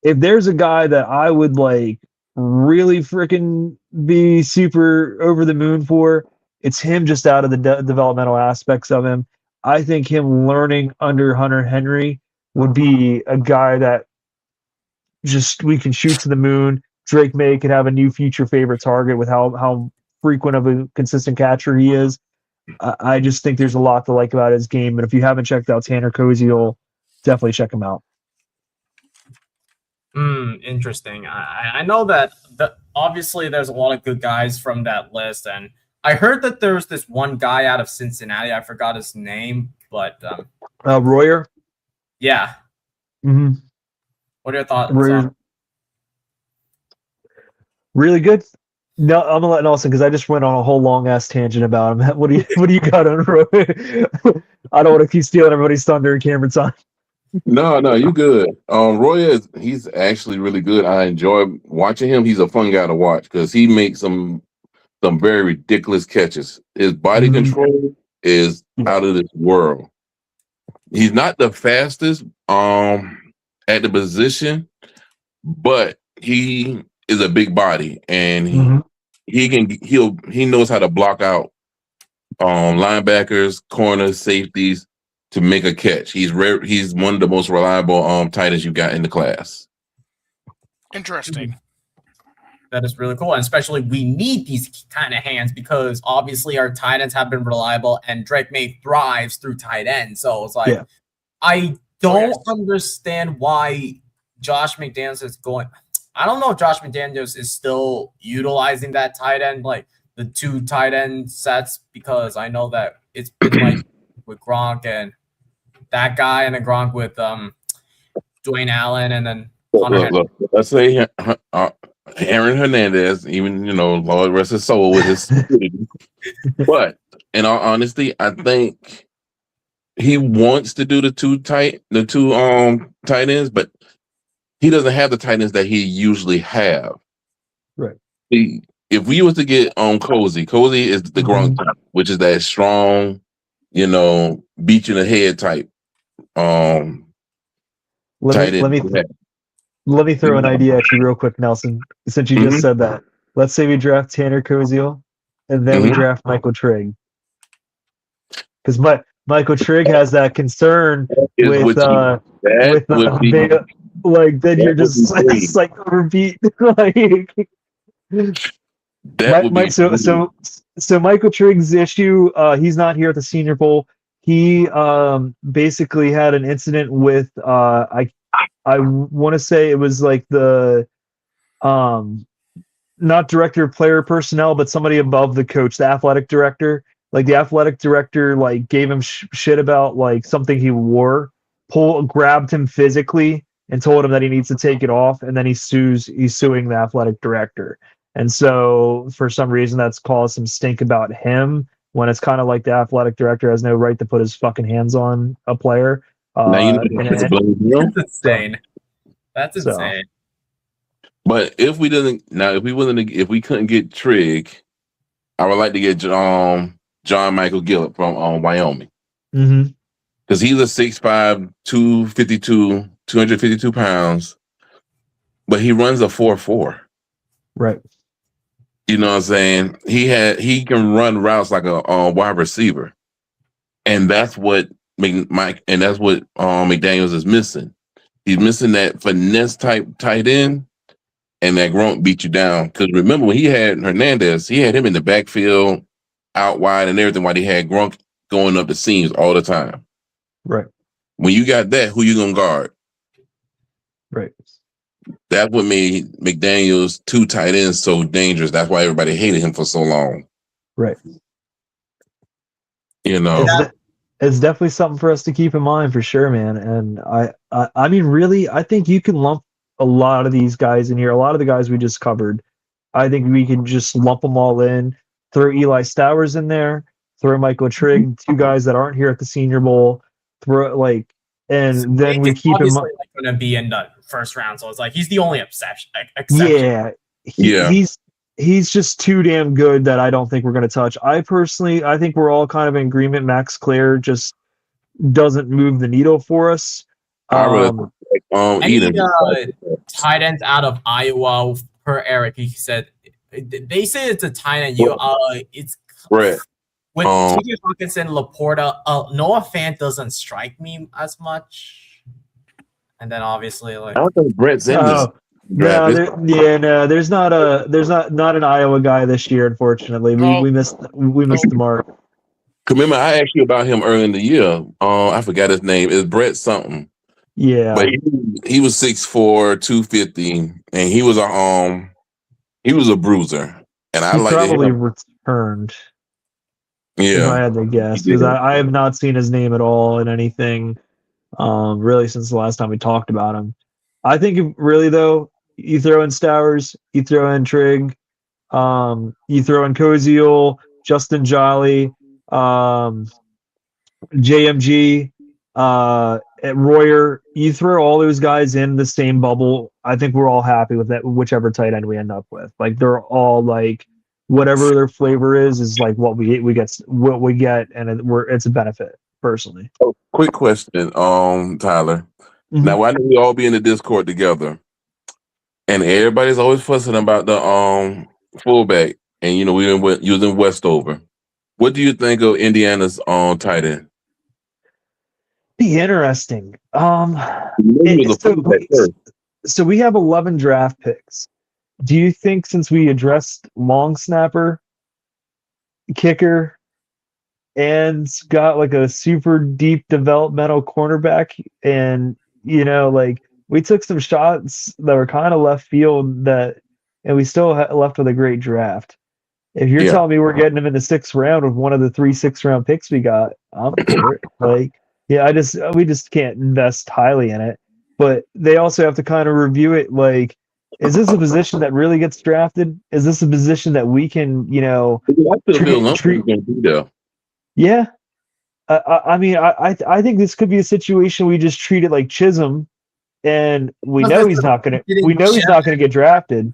if there's a guy that I would like really freaking be super over the moon for, it's him, just out of the developmental aspects of him. I think him learning under Hunter Henry would be a guy that just we can shoot to the moon. Drake May could have a new future favorite target with how frequent of a consistent catcher he is. I just think there's a lot to like about his game. And if you haven't checked out Tanner Kozio, definitely check him out.
Interesting. I know that obviously there's a lot of good guys from that list. And I heard that there's this one guy out of Cincinnati. I forgot his name, but
Royer?
Yeah.
Mm-hmm.
What are your thoughts?
Royer, Really good. No, I'm gonna let Nelson because I just went on a whole long ass tangent about him. What do you got on Roy? I don't want to keep stealing everybody's thunder and Cameron's time.
No, you good. Roy he's actually really good. I enjoy watching him. He's a fun guy to watch because he makes some very ridiculous catches. His body control is out of this world. He's not the fastest at the position, but he is a big body and he knows how to block out linebackers, corners, safeties to make a catch. He's one of the most reliable tight ends you got in the class.
Interesting.
That is really cool. And especially we need these kind of hands because obviously our tight ends have been reliable and Drake May thrives through tight ends. So it's like, I don't understand why Josh McDaniels is going. I don't know if Josh McDaniels is still utilizing that tight end, like the 2 tight end sets, because I know that it's been like with Gronk and that guy and then Gronk with Dwayne Allen and then
Look, let's say Aaron Hernandez, even Lord rest his soul with his stupidity. But in all honesty, I think he wants to do the two tight ends, but he doesn't have the tight ends that he usually have.
Right.
If we was to get on Cozy is the Gronk type, which is that strong, beat you in the head type.
Let me throw an idea at you real quick, Nelson. Since you just said that, let's say we draft Tanner Koziel, and then we draft Michael Trigg, because Michael Trigg has that concern with then you're just psycho-repeat. So Michael Trigg's issue, he's not here at the Senior Bowl. He basically had an incident with I want to say it was like the not director of player personnel, but somebody above the coach, the athletic director. Like the athletic director gave him shit about something he wore, grabbed him physically and told him that he needs to take it off, and then he's suing the athletic director. And so for some reason that's caused some stink about him, when it's kind of like the athletic director has no right to put his fucking hands on a player.
That's insane. That's insane.
But if we couldn't get Trigg, I would like to get John Michael Gillett from Wyoming. Because he's a 6'5", 252 pounds, but he runs a 4.4.
Right.
You know what I'm saying? He can run routes like a wide receiver, and that's what McDaniels is missing. He's missing that finesse type tight end, and that Gronk beat you down. Because remember when he had Hernandez, he had him in the backfield, out wide, and everything. While he had Gronk going up the seams all the time.
Right.
When you got that, who you gonna guard?
Right.
That's what made McDaniels 2 tight ends so dangerous. That's why everybody hated him for so long.
Right. It's definitely something for us to keep in mind for sure, man. And I mean, really, I think you can lump a lot of these guys in here. A lot of the guys we just covered, I think we can just lump them all in. Throw Eli Stowers in there. Throw Michael Trigg, 2 guys that aren't here at the Senior Bowl. And then we keep him
going to be in the first round, so it's like he's the only exception.
He's just too damn good that I don't think we're going to touch. I think we're all kind of in agreement. Max Clare just doesn't move the needle for us.
Tight ends out of Iowa per Eric, he said they say it's a tight end. It's
Brett.
With T.J. Hawkinson, Laporta, Noah Fant doesn't strike me as much. And then obviously,
I don't think Brett's in this.
There's not an Iowa guy this year, unfortunately. We missed the mark.
Remember, I asked you about him early in the year. I forgot his name. It's Brett something.
Yeah,
but he was 6'4", 250, and he was a bruiser. And I
probably returned.
Yeah,
if I had to guess, because I have not seen his name at all in anything, really since the last time we talked about him. I think really though, You throw in Stowers, you throw in Trigg, you throw in Koziel, Justin Jolly, JMG, Royer. You throw all those guys in the same bubble. I think we're all happy with that, whichever tight end we end up with. Like they're all like whatever their flavor is like what we get, and it's a benefit personally.
Oh, quick question, Tyler.
Mm-hmm.
Now why don't we all be in the Discord together? And everybody's always fussing about the fullback, and we're using Westover. What do you think of Indiana's tight end?
Be interesting.
So
we have 11 draft picks. Do you think since we addressed long snapper, kicker, and got like a super deep developmental cornerback, and like we took some shots that were kind of left field and we still left with a great draft. If you're telling me we're getting him in the 6th round with one of the 3 6th-round picks we got, I'm for it. Like, yeah, we just can't invest highly in it. But they also have to kind of review it. Like, is this a position that really gets drafted? Is this a position that we can, treat? Yeah. I mean, I think this could be a situation we just treat it like Chisholm, and we know he's not gonna get drafted.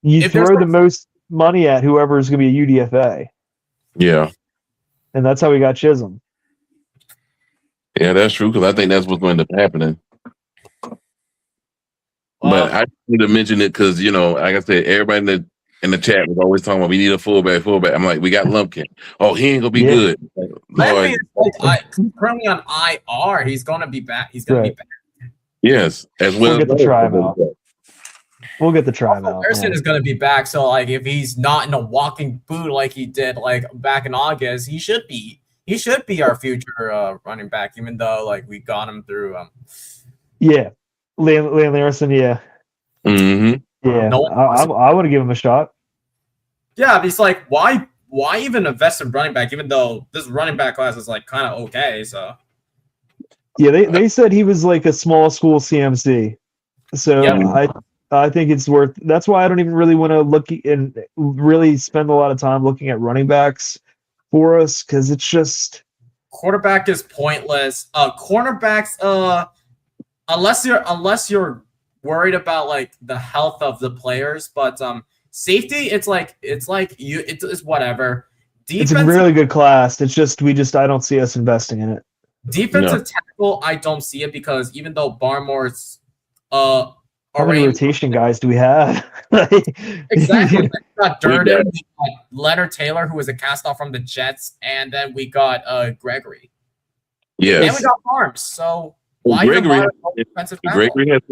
You throw the most money at whoever is going to be a UDFA.
Yeah.
And that's how we got Chisholm.
Yeah, that's true, because I think that's what's going to end up happening. But I need to mention it because, like I said, everybody in the chat was always talking about we need a fullback. I'm like, we got Lumpkin. Oh, he ain't going to be good.
Currently on IR. He's going to be back. He's going to be back.
Yes. As well.
We'll get the try him out. We'll get the try out.
Harrison is going to be back, so like if he's not in a walking boot like he did like back in August, he should be our future running back. Even though like we got him through.
Yeah, Liam Harrison. Yeah.
Mm-hmm.
Yeah. I want to give him a shot.
Yeah, but it's like why even invest in running back? Even though this running back class is like kind of okay. So.
Yeah, they said he was like a small school CMC. So I think it's worth. That's why I don't even really want to look and really spend a lot of time looking at running backs for us, because it's just
quarterback is pointless. Cornerbacks, unless you're worried about like the health of the players, but safety, it's whatever.
It's a really good class. It's just I don't see us investing in it.
Defensive tackle, I don't see it because even though Barmore's
how many rotation guys do we have?
Exactly. We got Durden, we got Leonard Taylor, who was a cast-off from the Jets, and then we got Gregory.
Yes.
And we got Farms. So why
Gregory has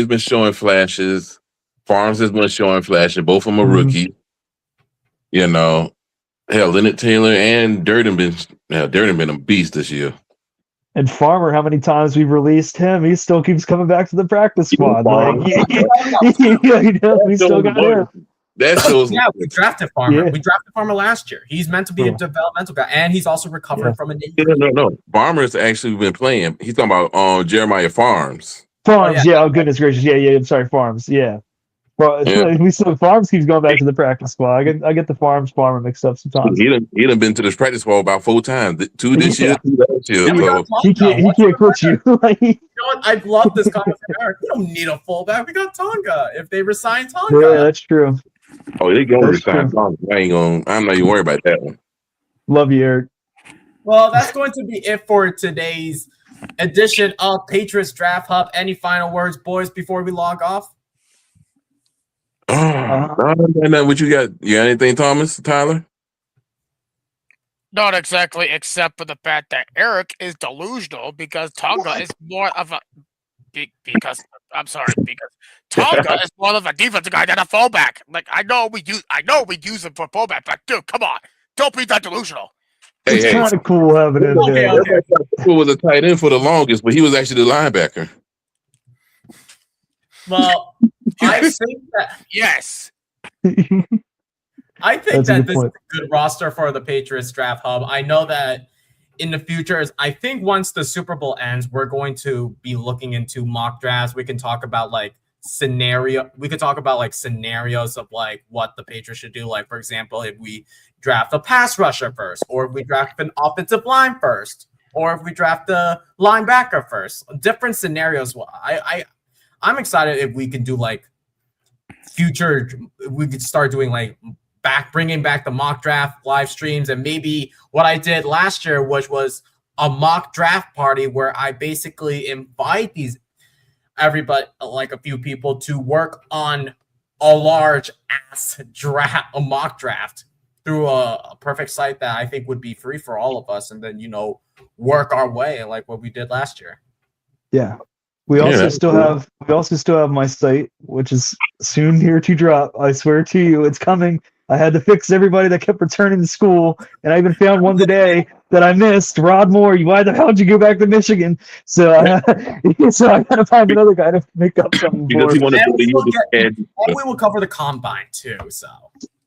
been showing flashes. Farms has been showing flashes. Both of them are rookies. Hell, Leonard Taylor and Durden been a beast this year.
And Farmer, how many times we've released him, he still keeps coming back to the practice squad. We still got him.
That shows.
Yeah, we drafted Farmer. Yeah. We drafted Farmer last year. He's meant to be a developmental guy, and he's also recovering from an injury.
No. Farmer's actually been playing. He's talking about Jeremiah Farms.
Farms, oh goodness gracious, yeah. I'm sorry, Farms, yeah. Well, we still Farms keeps going back to the practice squad. I get the Farmer mixed up sometimes.
He done been to this practice squad about 4 times. 2 this year, 2 last year.
So. He can't quit you.
You know what? I love this comment from Eric. We don't need a fullback. We got Tonga. If they resign Tonga,
yeah, that's true.
Oh, they gonna resign Tonga. I'm not even worried about that one.
Love you, Eric.
Well, that's going to be it for today's edition of Patriots Draft Hub. Any final words, boys, before we log off?
No, what you got? You got anything, Tyler?
Not exactly, except for the fact that Eric is delusional because Tonga is more of a because Tonga is more of a defensive guy than a fullback. Like I know we use him for fullback, but dude, come on, don't be that delusional.
It's kind of cool having him there.
Who was a tight end for the longest, but he was actually the linebacker.
Well, I think that
yes.
I think that this is a good roster for the Patriots Draft Hub. I know that in the future is I think once the Super Bowl ends, we're going to be looking into mock drafts. We can talk about like scenarios of like what the Patriots should do. Like, for example, if we draft a pass rusher first, or if we draft an offensive line first, or if we draft a linebacker first. Different scenarios. I'm excited if we can do like we could start doing like bringing back the mock draft live streams, and maybe what I did last year, which was a mock draft party where I basically invite everybody, like a few people, to work on a large ass mock draft through a perfect site that I think would be free for all of us, and then work our way like what we did last year.
Yeah. We also still have my site, which is soon here to drop. I swear to you, it's coming. I had to fix everybody that kept returning to school, and I even found one today that I missed. Rod Moore, why the hell did you go back to Michigan? So I got to find another guy to make up something for.
And we will cover the combine too. So,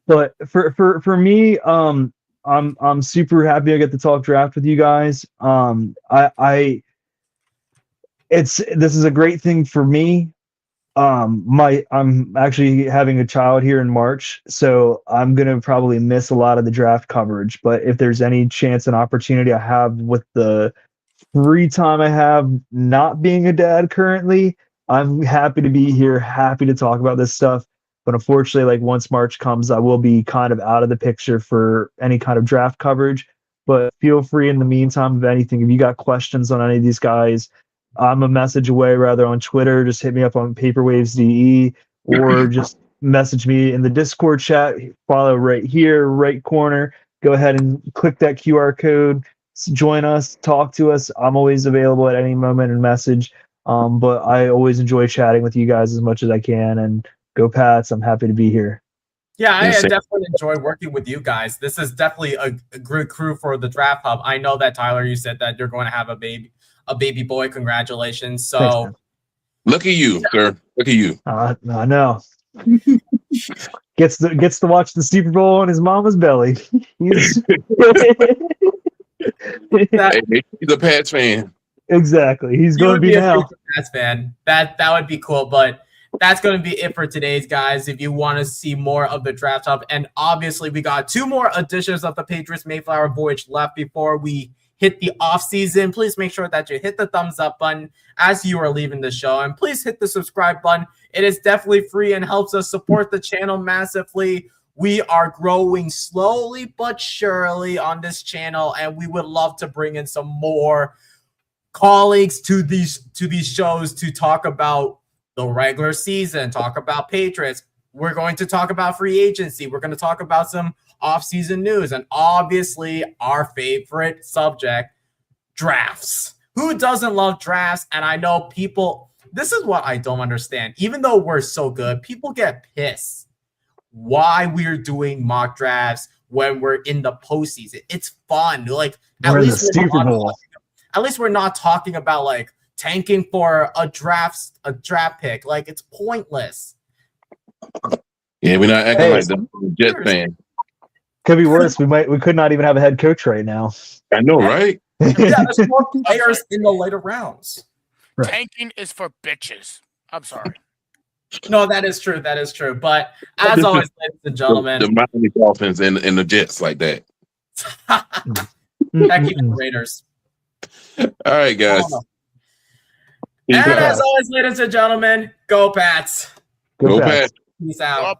but for me, I'm super happy I get to talk draft with you guys. This is a great thing for me. I'm actually having a child here in March, so I'm gonna probably miss a lot of the draft coverage. But if there's any chance and opportunity I have with the free time I have not being a dad currently, I'm happy to be here, happy to talk about this stuff. But unfortunately, like once March comes, I will be kind of out of the picture for any kind of draft coverage. But feel free in the meantime, if anything, if you got questions on any of these guys, I'm a message away, rather on Twitter. Just hit me up on PaperWavesDE, or just message me in the Discord chat. Follow right here, right corner. Go ahead and click that QR code. Join us, talk to us. I'm always available at any moment and message. But I always enjoy chatting with you guys as much as I can. And go Pats! I'm happy to be here.
Yeah, I definitely enjoy working with you guys. This is definitely a good crew for the Draft Hub. I know that, Tyler, you said that you're going to have a baby boy. Congratulations. So
thanks,
look at you, sir. Look at you.
I know. gets to watch the Super Bowl on his mama's belly. He's
a Pats fan.
Exactly. He's going to be now.
Pats fan. That would be cool. But that's going to be it for today's, guys. If you want to see more of the Draft Hub, and obviously we got 2 more editions of the Patriots Mayflower Voyage left before we hit the off season, please make sure that you hit the thumbs up button as you are leaving the show, and please hit the subscribe button. It is definitely free and helps us support the channel massively. We are growing slowly but surely on this channel, and we would love to bring in some more colleagues to these shows to talk about the regular season, talk about Patriots. We're going to talk about free agency. We're going to talk about some off-season news, and obviously our favorite subject, drafts. Who doesn't love drafts? And I know people, this is what I don't understand. Even though we're so good, people get pissed why we're doing mock drafts when we're in the postseason. It's fun. Like, at least we're not talking about like tanking for a draft pick. Like, it's pointless.
Yeah, we're not acting like the Jet fan.
Could be worse. We could not even have a head coach right now.
I know, right?
Yeah, there's more players in the later rounds.
Right. Tanking is for bitches. I'm sorry.
No, that is true. That is true. But as always, ladies and gentlemen,
the Miami Dolphins and the Jets like that.
Heck, even the Raiders.
All right, guys.
And as always, ladies and gentlemen, go Pats.
Go Pats.
Peace out.